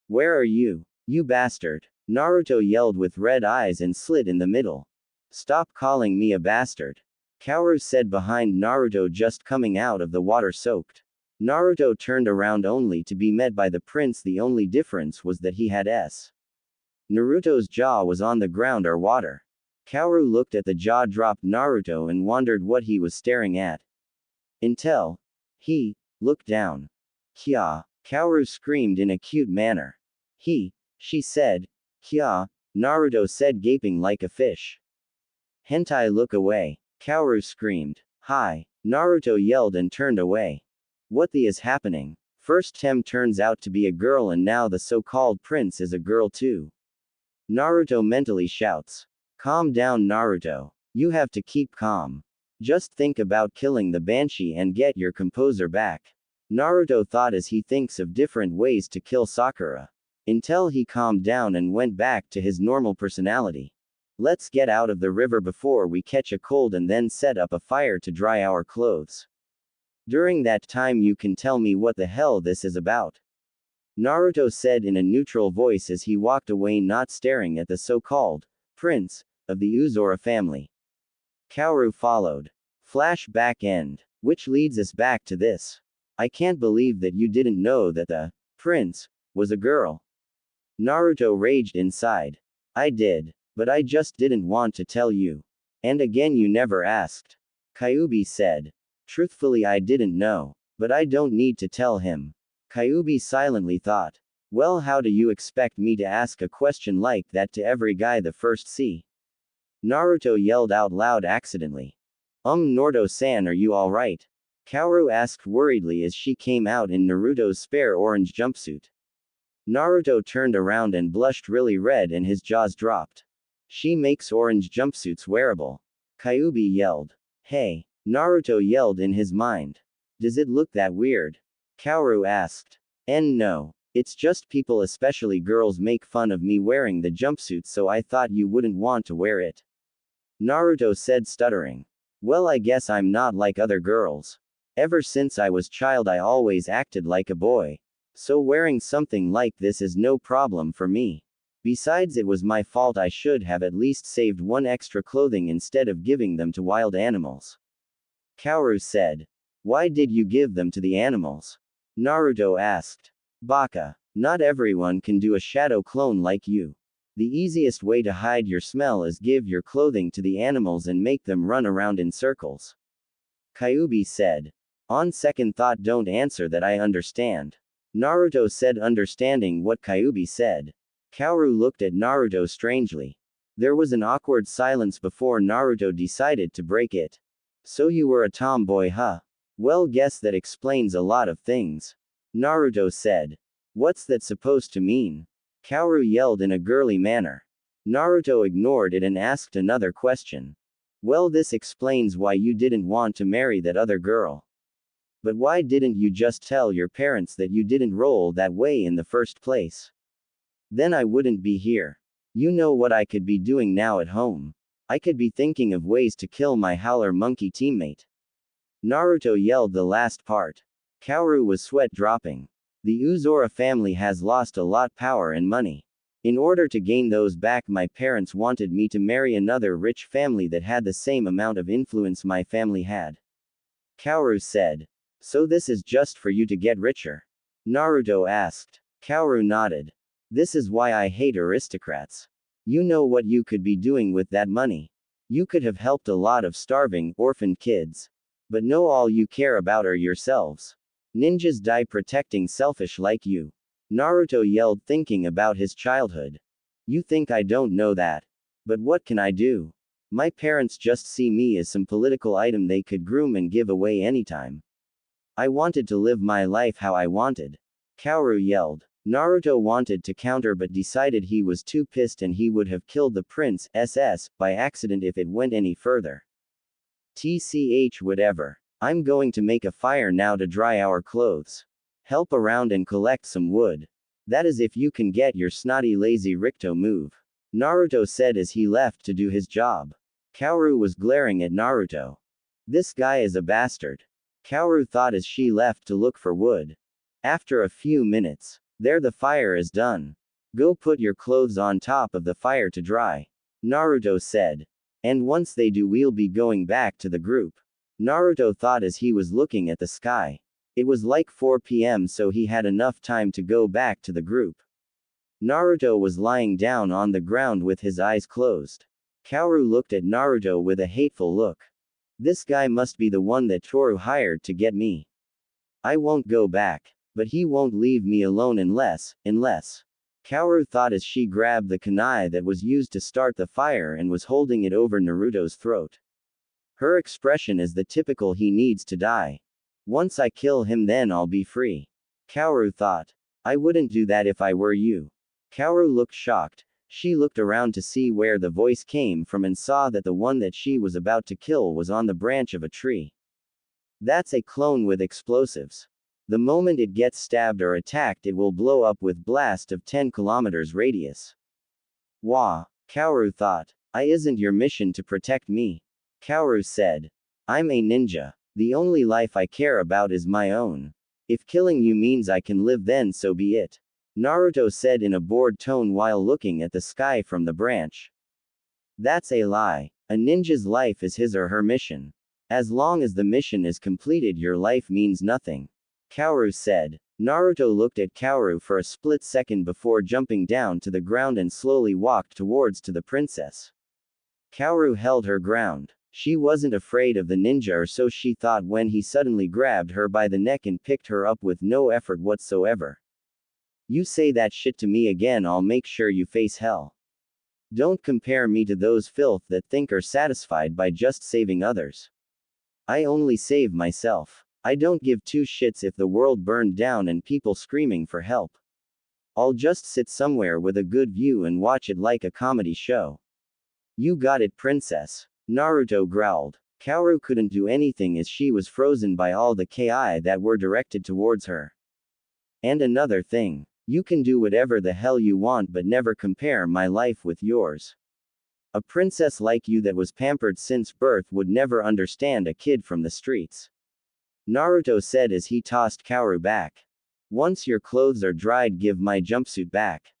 Where are you? You bastard. Naruto yelled with red eyes and slit in the middle. Stop calling me a bastard. Kaoru said behind Naruto just coming out of the water soaked. Naruto turned around only to be met by the prince. The only difference was that he had Naruto's jaw was on the ground or water. Kaoru looked at the jaw-dropped Naruto and wondered what he was staring at. Until he looked down. Kya! Kaoru screamed in a cute manner. She said. Kya! Naruto said gaping like a fish. Hentai look away. Kaoru screamed. Hi! Naruto yelled and turned away. What the is happening? First Tem turns out to be a girl and now the so-called prince is a girl too. Naruto mentally shouts. Calm down Naruto. You have to keep calm. Just think about killing the Banshee and get your composure back. Naruto thought as he thinks of different ways to kill Sakura. Until he calmed down and went back to his normal personality. Let's get out of the river before we catch a cold and then set up a fire to dry our clothes. During that time you can tell me what the hell this is about. Naruto said in a neutral voice as he walked away not staring at the so-called prince of the Uzora family. Kaoru followed. Flashback end. Which leads us back to this. I can't believe that you didn't know that the prince was a girl. Naruto raged inside. I did. But I just didn't want to tell you. And again you never asked. Kyuubi said. Truthfully I didn't know. But I don't need to tell him. Kyuubi silently thought. Well, how do you expect me to ask a question like that to every guy the first see? Naruto yelled out loud accidentally. Naruto-san, are you alright? Kaoru asked worriedly as she came out in Naruto's spare orange jumpsuit. Naruto turned around and blushed really red and his jaws dropped. She makes orange jumpsuits wearable. Kyuubi yelled. Hey. Naruto yelled in his mind. Does it look that weird? Kaoru asked. No. It's just people, especially girls, make fun of me wearing the jumpsuit, so I thought you wouldn't want to wear it. Naruto said, stuttering. Well, I guess I'm not like other girls. Ever since I was child I always acted like a boy. So wearing something like this is no problem for me. Besides, it was my fault. I should have at least saved one extra clothing instead of giving them to wild animals. Kaoru said. Why did you give them to the animals? Naruto asked. Baka. Not everyone can do a shadow clone like you. The easiest way to hide your smell is give your clothing to the animals and make them run around in circles. Kyuubi said. On second thought, don't answer that, I understand. Naruto said, understanding what Kyuubi said. Kaoru looked at Naruto strangely. There was an awkward silence before Naruto decided to break it. So you were a tomboy, huh? Well, guess that explains a lot of things. Naruto said. What's that supposed to mean? Kaoru yelled in a girly manner. Naruto ignored it and asked another question. Well, this explains why you didn't want to marry that other girl. But why didn't you just tell your parents that you didn't roll that way in the first place? Then I wouldn't be here. You know what I could be doing now at home? I could be thinking of ways to kill my howler monkey teammate. Naruto yelled the last part. Kaoru was sweat dropping. The Uzora family has lost a lot power and money. In order to gain those back, my parents wanted me to marry another rich family that had the same amount of influence my family had. Kaoru said. So this is just for you to get richer? Naruto asked. Kaoru nodded. This is why I hate aristocrats. You know what you could be doing with that money? You could have helped a lot of starving, orphaned kids. But no, all you care about are yourselves. Ninjas die protecting selfish like you. Naruto yelled, thinking about his childhood. You think I don't know that? But what can I do? My parents just see me as some political item they could groom and give away anytime. I wanted to live my life how I wanted. Kaoru yelled. Naruto wanted to counter but decided he was too pissed and he would have killed the prince, SS, by accident if it went any further. TCH whatever. I'm going to make a fire now to dry our clothes. Help around and collect some wood. That is if you can get your snotty lazy Ricto move. Naruto said as he left to do his job. Kaoru was glaring at Naruto. This guy is a bastard. Kaoru thought as she left to look for wood. After a few minutes. There, the fire is done. Go put your clothes on top of the fire to dry. Naruto said. And once they do, we'll be going back to the group. Naruto thought as he was looking at the sky. It was like 4 p.m. so he had enough time to go back to the group. Naruto was lying down on the ground with his eyes closed. Kaoru looked at Naruto with a hateful look. This guy must be the one that Toru hired to get me. I won't go back. But he won't leave me alone unless. Kaoru thought as she grabbed the kunai that was used to start the fire and was holding it over Naruto's throat. Her expression is the typical he needs to die. Once I kill him, then I'll be free. Kaoru thought. I wouldn't do that if I were you. Kaoru looked shocked. She looked around to see where the voice came from and saw that the one that she was about to kill was on the branch of a tree. That's a clone with explosives. The moment it gets stabbed or attacked, it will blow up with blast of 10 kilometers radius. Wah, Kaoru thought. Isn't your mission to protect me? Kaoru said. I'm a ninja. The only life I care about is my own. If killing you means I can live, then so be it. Naruto said in a bored tone while looking at the sky from the branch. That's a lie. A ninja's life is his or her mission. As long as the mission is completed, your life means nothing. Kaoru said. Naruto looked at Kaoru for a split second before jumping down to the ground and slowly walked towards to the princess. Kaoru held her ground. She wasn't afraid of the ninja, or so she thought, when he suddenly grabbed her by the neck and picked her up with no effort whatsoever. You say that shit to me again, I'll make sure you face hell. Don't compare me to those filth that think are satisfied by just saving others. I only save myself. I don't give two shits if the world burned down and people screaming for help. I'll just sit somewhere with a good view and watch it like a comedy show. You got it, princess. Naruto growled. Kaoru couldn't do anything as she was frozen by all the ki that were directed towards her. And another thing. You can do whatever the hell you want, but never compare my life with yours. A princess like you that was pampered since birth would never understand a kid from the streets. Naruto said as he tossed Kaoru back. Once your clothes are dried, give my jumpsuit back.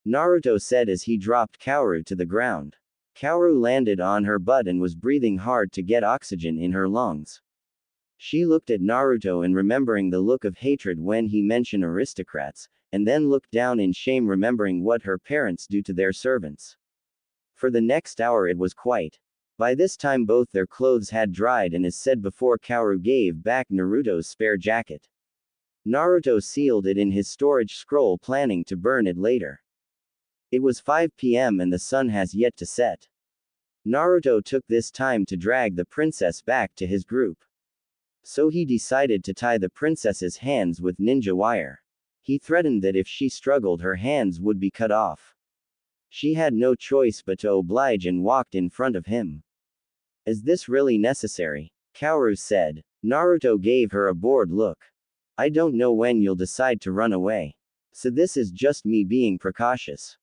Naruto said as he dropped Kaoru to the ground. Kaoru landed on her butt and was breathing hard to get oxygen in her lungs. She looked at Naruto and remembering the look of hatred when he mentioned aristocrats, and then looked down in shame remembering what her parents do to their servants. For the next hour it was quiet. By this time both their clothes had dried and as said before Kaoru gave back Naruto's spare jacket. Naruto sealed it in his storage scroll planning to burn it later. It was 5 p.m. and the sun has yet to set. Naruto took this time to drag the princess back to his group. So he decided to tie the princess's hands with ninja wire. He threatened that if she struggled her hands would be cut off. She had no choice but to oblige and walked in front of him. Is this really necessary? Kaoru said. Naruto gave her a bored look. I don't know when you'll decide to run away. So this is just me being precautious.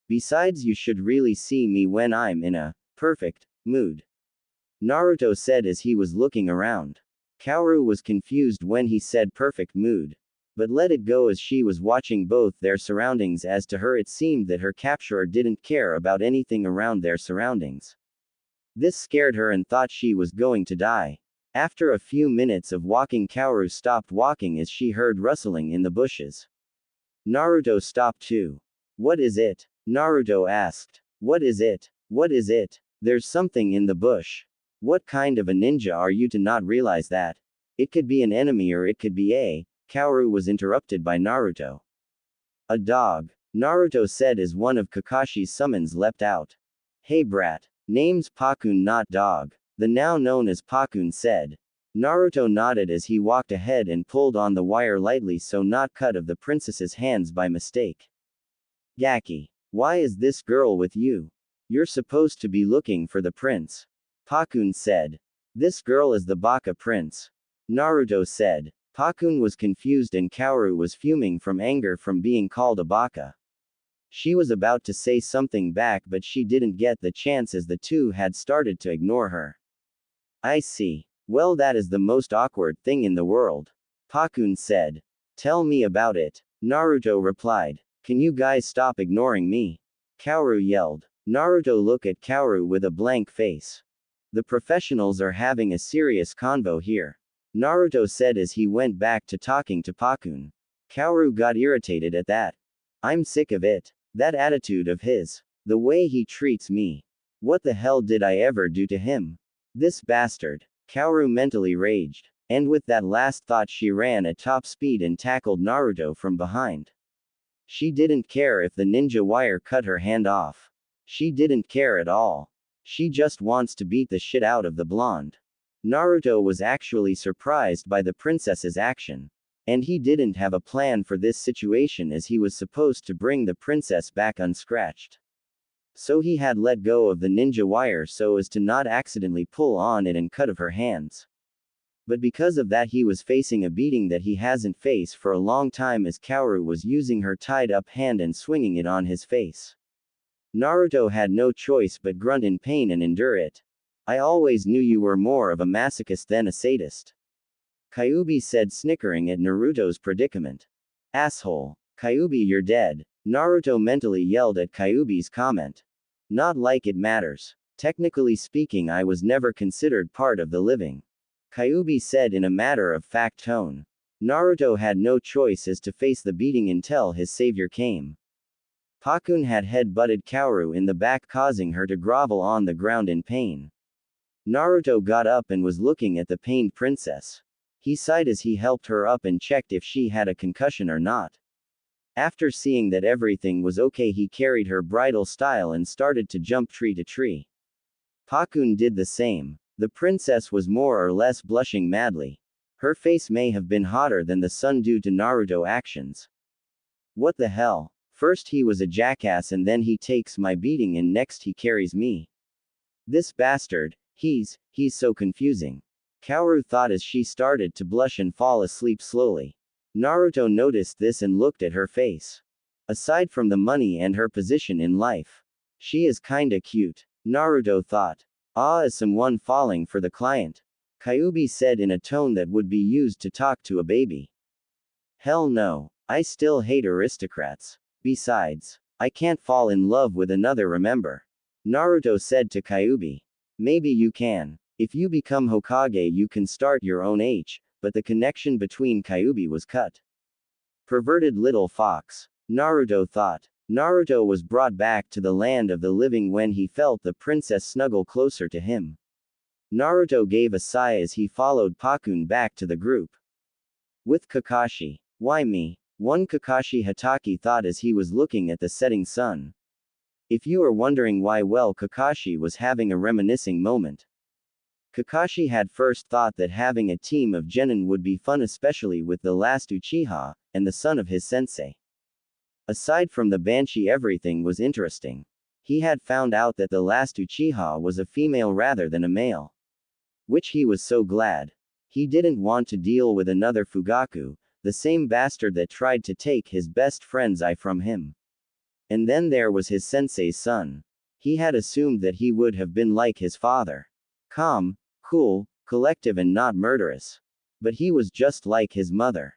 Besides, you should really see me when I'm in a perfect mood. Naruto said as he was looking around. Kaoru was confused when he said perfect mood, but let it go as she was watching both their surroundings. As to her it seemed that her capturer didn't care about anything around their surroundings. This scared her and thought she was going to die. After a few minutes of walking Kaoru stopped walking as she heard rustling in the bushes. Naruto stopped too. What is it? Naruto asked. What is it? What is it? There's something in the bush. What kind of a ninja are you to not realize that? It could be an enemy or it could be a. Kaoru was interrupted by Naruto. A dog. Naruto said as one of Kakashi's summons leapt out. Hey brat. Name's Pakun not dog. The now known as Pakun said. Naruto nodded as he walked ahead and pulled on the wire lightly so not cut of the princess's hands by mistake. Gaki. Why is this girl with you? You're supposed to be looking for the prince. Pakun said. This girl is the Baka prince. Naruto said. Pakun was confused and Kaoru was fuming from anger from being called a Baka. She was about to say something back but she didn't get the chance as the two had started to ignore her. I see. Well, that is the most awkward thing in the world. Pakun said. Tell me about it. Naruto replied. Can you guys stop ignoring me? Kaoru yelled. Naruto looked at Kaoru with a blank face. The professionals are having a serious convo here. Naruto said as he went back to talking to Pakun. Kaoru got irritated at that. I'm sick of it. That attitude of his. The way he treats me. What the hell did I ever do to him? This bastard. Kaoru mentally raged. And with that last thought she ran at top speed and tackled Naruto from behind. She didn't care if the ninja wire cut her hand off. She didn't care at all. She just wants to beat the shit out of the blonde. Naruto was actually surprised by the princess's action. And he didn't have a plan for this situation as he was supposed to bring the princess back unscratched. So he had let go of the ninja wire so as to not accidentally pull on it and cut of her hands. But because of that he was facing a beating that he hasn't faced for a long time as Kaoru was using her tied up hand and swinging it on his face. Naruto had no choice but grunt in pain and endure it. I always knew you were more of a masochist than a sadist. Kyuubi said snickering at Naruto's predicament. Asshole. Kyuubi, you're dead. Naruto mentally yelled at Kyuubi's comment. Not like it matters. Technically speaking, I was never considered part of the living. Kyuubi said in a matter-of-fact tone. Naruto had no choice as to face the beating until his savior came. Pakun had head-butted Kaoru in the back causing her to grovel on the ground in pain. Naruto got up and was looking at the pained princess. He sighed as he helped her up and checked if she had a concussion or not. After seeing that everything was okay he carried her bridal style and started to jump tree to tree. Pakun did the same. The princess was more or less blushing madly. Her face may have been hotter than the sun due to Naruto actions. What the hell? First he was a jackass and then he takes my beating and next he carries me. This bastard, he's so confusing. Kaoru thought as she started to blush and fall asleep slowly. Naruto noticed this and looked at her face. Aside from the money and her position in life, she is kinda cute. Naruto thought. Ah, is someone falling for the client? Kyuubi said in a tone that would be used to talk to a baby. Hell no. I still hate aristocrats. Besides, I can't fall in love with another, remember? Naruto said to Kyuubi. Maybe you can. If you become Hokage, you can start your own H, but the connection between Kyuubi was cut. Perverted little fox. Naruto thought. Naruto was brought back to the land of the living when he felt the princess snuggle closer to him. Naruto gave a sigh as he followed Pakun back to the group. With Kakashi. Why me? One Kakashi Hatake thought as he was looking at the setting sun. If you are wondering why, well, Kakashi was having a reminiscing moment. Kakashi had first thought that having a team of genin would be fun, especially with the last Uchiha, and the son of his sensei. Aside from the Banshee, everything was interesting. He had found out that the last Uchiha was a female rather than a male. Which he was so glad. He didn't want to deal with another Fugaku, the same bastard that tried to take his best friend's eye from him. And then there was his sensei's son. He had assumed that he would have been like his father. Calm, cool, collective and not murderous. But he was just like his mother.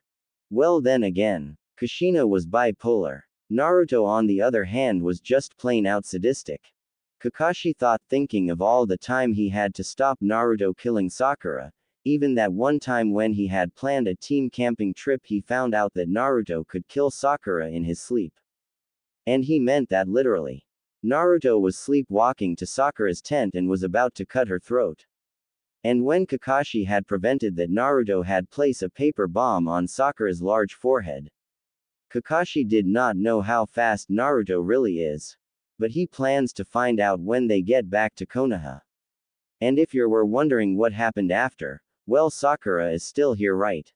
Well then again, Kushina was bipolar. Naruto on the other hand was just plain out sadistic. Kakashi thought, thinking of all the time he had to stop Naruto killing Sakura, even that one time when he had planned a team camping trip he found out that Naruto could kill Sakura in his sleep. And he meant that literally. Naruto was sleepwalking to Sakura's tent and was about to cut her throat. And when Kakashi had prevented that, Naruto had placed a paper bomb on Sakura's large forehead. Kakashi did not know how fast Naruto really is. But he plans to find out when they get back to Konoha. And if you were wondering what happened after, well, Sakura is still here, right?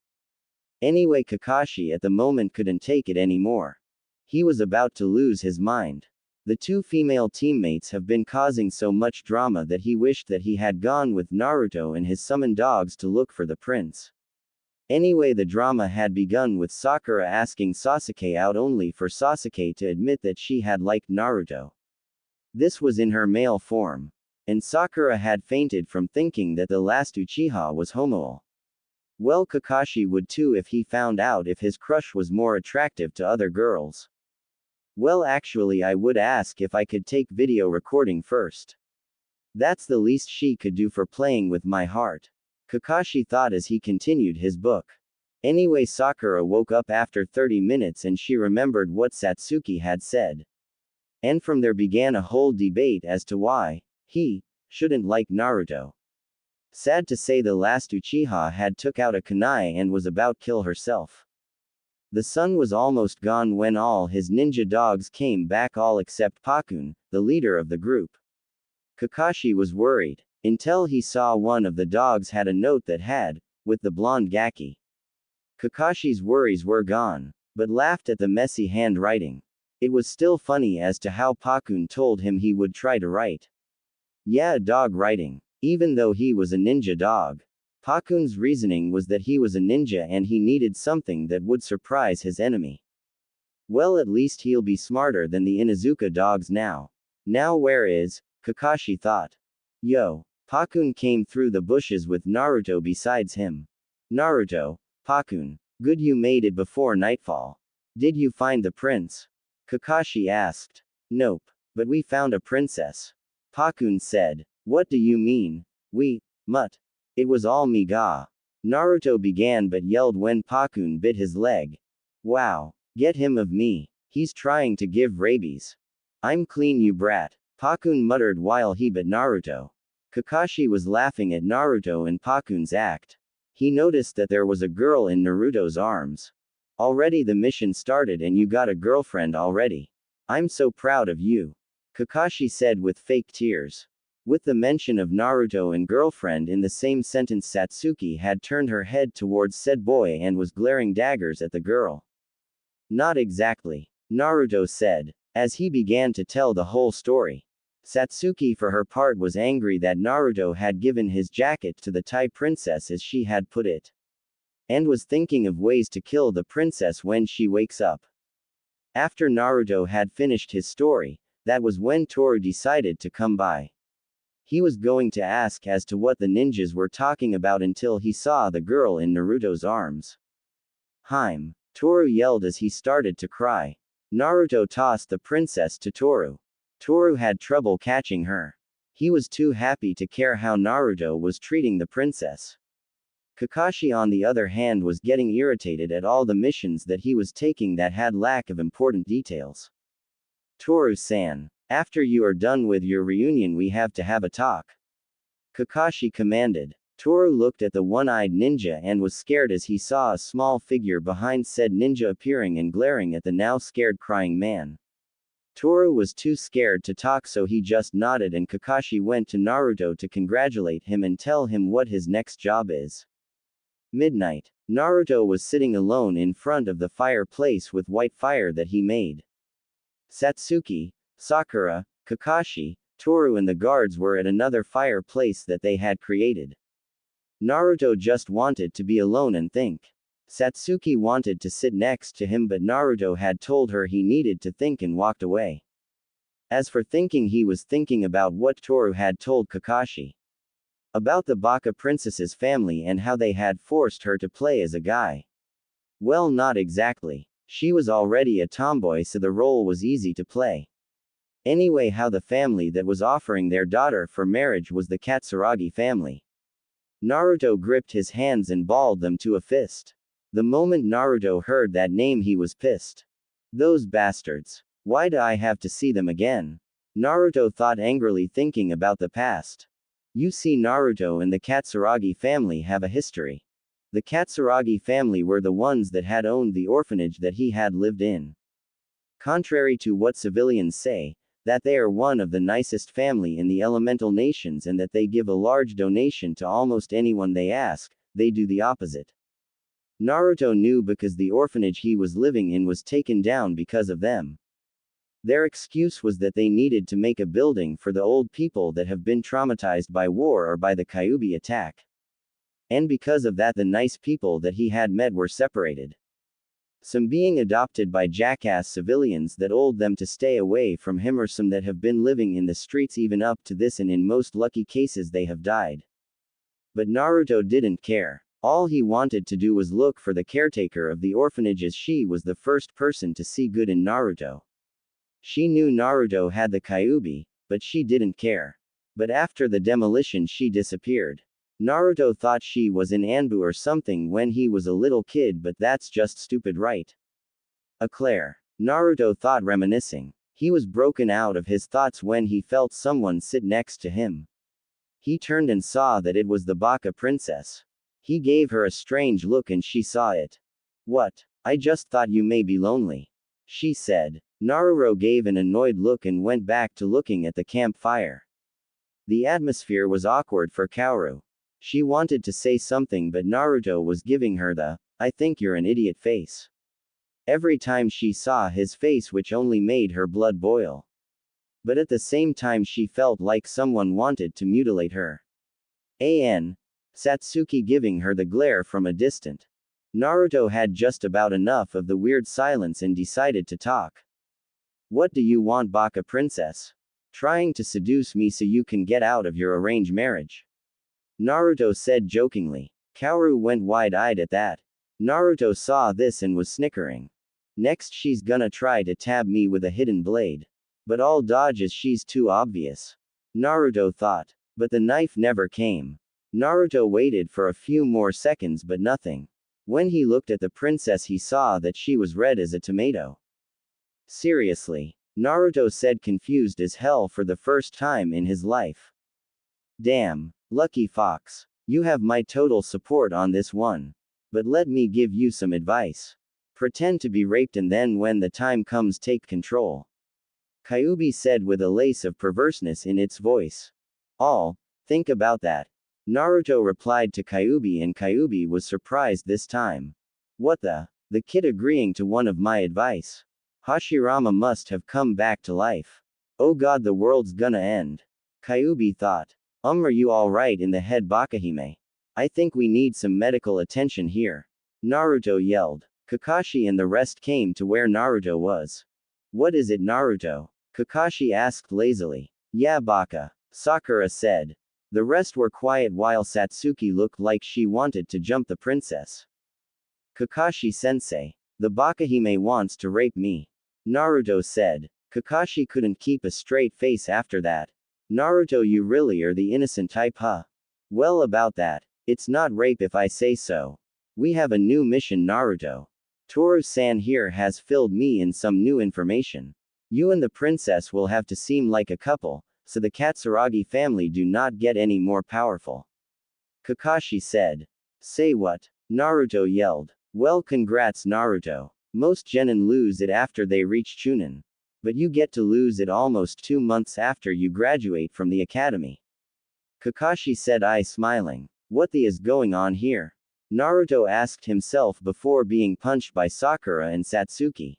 Anyway, Kakashi at the moment couldn't take it anymore. He was about to lose his mind. The two female teammates have been causing so much drama that he wished that he had gone with Naruto and his summoned dogs to look for the prince. Anyway, the drama had begun with Sakura asking Sasuke out only for Sasuke to admit that she had liked Naruto. This was in her male form. And Sakura had fainted from thinking that the last Uchiha was homo. Well, Kakashi would too if he found out if his crush was more attractive to other girls. Well, actually, I would ask if I could take video recording first. That's the least she could do for playing with my heart. Kakashi thought as he continued his book. Anyway, Sakura woke up after 30 minutes and she remembered what Satsuki had said. And from there began a whole debate as to why he shouldn't like Naruto. Sad to say, the last Uchiha had took out a kunai and was about kill herself. The sun was almost gone when all his ninja dogs came back, all except Pakun, the leader of the group. Kakashi was worried, until he saw one of the dogs had a note that had, with the blonde Gaki. Kakashi's worries were gone, but laughed at the messy handwriting. It was still funny as to how Pakun told him he would try to write. Yeah, dog writing. Even though he was a ninja dog. Pakun's reasoning was that he was a ninja and he needed something that would surprise his enemy. Well, at least he'll be smarter than the Inuzuka dogs now. Now where is Kakashi thought. Yo. Pakun came through the bushes with Naruto besides him. Naruto, Pakun. Good, you made it before nightfall. Did you find the prince? Kakashi asked. Nope. But we found a princess. Pakun said. What do you mean? Mutt. It was all me ga. Naruto began but yelled when Pakun bit his leg. Wow. Get him of me. He's trying to give rabies. I'm clean, you brat. Pakun muttered while he bit Naruto. Kakashi was laughing at Naruto and Pakun's act. He noticed that there was a girl in Naruto's arms. Already the mission started and you got a girlfriend already. I'm so proud of you. Kakashi said with fake tears. With the mention of Naruto and girlfriend in the same sentence, Satsuki had turned her head towards said boy and was glaring daggers at the girl. Not exactly. Naruto said, as he began to tell the whole story. Satsuki for her part was angry that Naruto had given his jacket to the Thai princess as she had put it. And was thinking of ways to kill the princess when she wakes up. After Naruto had finished his story, that was when Toru decided to come by. He was going to ask as to what the ninjas were talking about until he saw the girl in Naruto's arms. Toru yelled as he started to cry. Naruto tossed the princess to Toru. Toru had trouble catching her. He was too happy to care how Naruto was treating the princess. Kakashi on the other hand was getting irritated at all the missions that he was taking that had lack of important details. Toru-san, after you are done with your reunion we have to have a talk. Kakashi commanded. Toru looked at the one-eyed ninja and was scared as he saw a small figure behind said ninja appearing and glaring at the now scared crying man. Toru was too scared to talk, so he just nodded and Kakashi went to Naruto to congratulate him and tell him what his next job is. Midnight. Naruto was sitting alone in front of the fireplace with white fire that he made. Satsuki, Sakura, Kakashi, Toru and the guards were at another fireplace that they had created. Naruto just wanted to be alone and think. Satsuki wanted to sit next to him, but Naruto had told her he needed to think and walked away. As for thinking, he was thinking about what Toru had told Kakashi. About the Baka princess's family and how they had forced her to play as a guy. Well, not exactly. She was already a tomboy, so the role was easy to play. Anyway, how the family that was offering their daughter for marriage was the Katsuragi family. Naruto gripped his hands and balled them to a fist. The moment Naruto heard that name he was pissed. Those bastards. Why do I have to see them again? Naruto thought angrily, thinking about the past. You see, Naruto and the Katsuragi family have a history. The Katsuragi family were the ones that had owned the orphanage that he had lived in. Contrary to what civilians say, that they are one of the nicest family in the elemental nations and that they give a large donation to almost anyone they ask, they do the opposite. Naruto knew because the orphanage he was living in was taken down because of them. Their excuse was that they needed to make a building for the old people that have been traumatized by war or by the Kyuubi attack. And because of that, the nice people that he had met were separated. Some being adopted by jackass civilians that told them to stay away from him, or some that have been living in the streets even up to this, and in most lucky cases they have died. But Naruto didn't care. All he wanted to do was look for the caretaker of the orphanage, as she was the first person to see good in Naruto. She knew Naruto had the Kyuubi, but she didn't care. But after the demolition she disappeared. Naruto thought she was in Anbu or something when he was a little kid, but that's just stupid, right? Claire. Naruto thought, reminiscing. He was broken out of his thoughts when he felt someone sit next to him. He turned and saw that it was the Baka princess. He gave her a strange look and she saw it. What? I just thought you may be lonely, she said. Naruto gave an annoyed look and went back to looking at the campfire. The atmosphere was awkward for Kaoru. She wanted to say something, but Naruto was giving her the, I think you're an idiot face. Every time she saw his face, which only made her blood boil. But at the same time she felt like someone wanted to mutilate her. Satsuki giving her the glare from a distant. Naruto had just about enough of the weird silence and decided to talk. What do you want, Baka princess? Trying to seduce me so you can get out of your arranged marriage? Naruto said jokingly. Kaoru went wide-eyed at that. Naruto saw this and was snickering. Next she's gonna try to stab me with a hidden blade. But all dodges, she's too obvious. Naruto thought. But the knife never came. Naruto waited for a few more seconds, but nothing. When he looked at the princess he saw that she was red as a tomato. Seriously? Naruto said, confused as hell for the first time in his life. Damn. Lucky fox. You have my total support on this one. But let me give you some advice. Pretend to be raped and then when the time comes take control. Kyuubi said with a lace of perverseness in its voice. Think about that. Naruto replied to Kyuubi, and Kyuubi was surprised this time. What the? The kid agreeing to one of my advice. Hashirama must have come back to life. Oh god, the world's gonna end. Kyuubi thought. Are you alright in the head, Bakahime? I think we need some medical attention here. Naruto yelled. Kakashi and the rest came to where Naruto was. What is it, Naruto? Kakashi asked lazily. Yeah, Baka. Sakura said. The rest were quiet while Satsuki looked like she wanted to jump the princess. Kakashi sensei. The Bakahime wants to rape me. Naruto said. Kakashi couldn't keep a straight face after that. Naruto, you really are the innocent type, huh? Well, about that. It's not rape if I say so. We have a new mission, Naruto. Toru-san here has filled me in some new information. You and the princess will have to seem like a couple, so the Katsuragi family do not get any more powerful. Kakashi said. Say what? Naruto yelled. Well, congrats, Naruto. Most genin lose it after they reach Chunin. But you get to lose it almost 2 months after you graduate from the academy. Kakashi said, smiling. What the is going on here? Naruto asked himself before being punched by Sakura and Satsuki.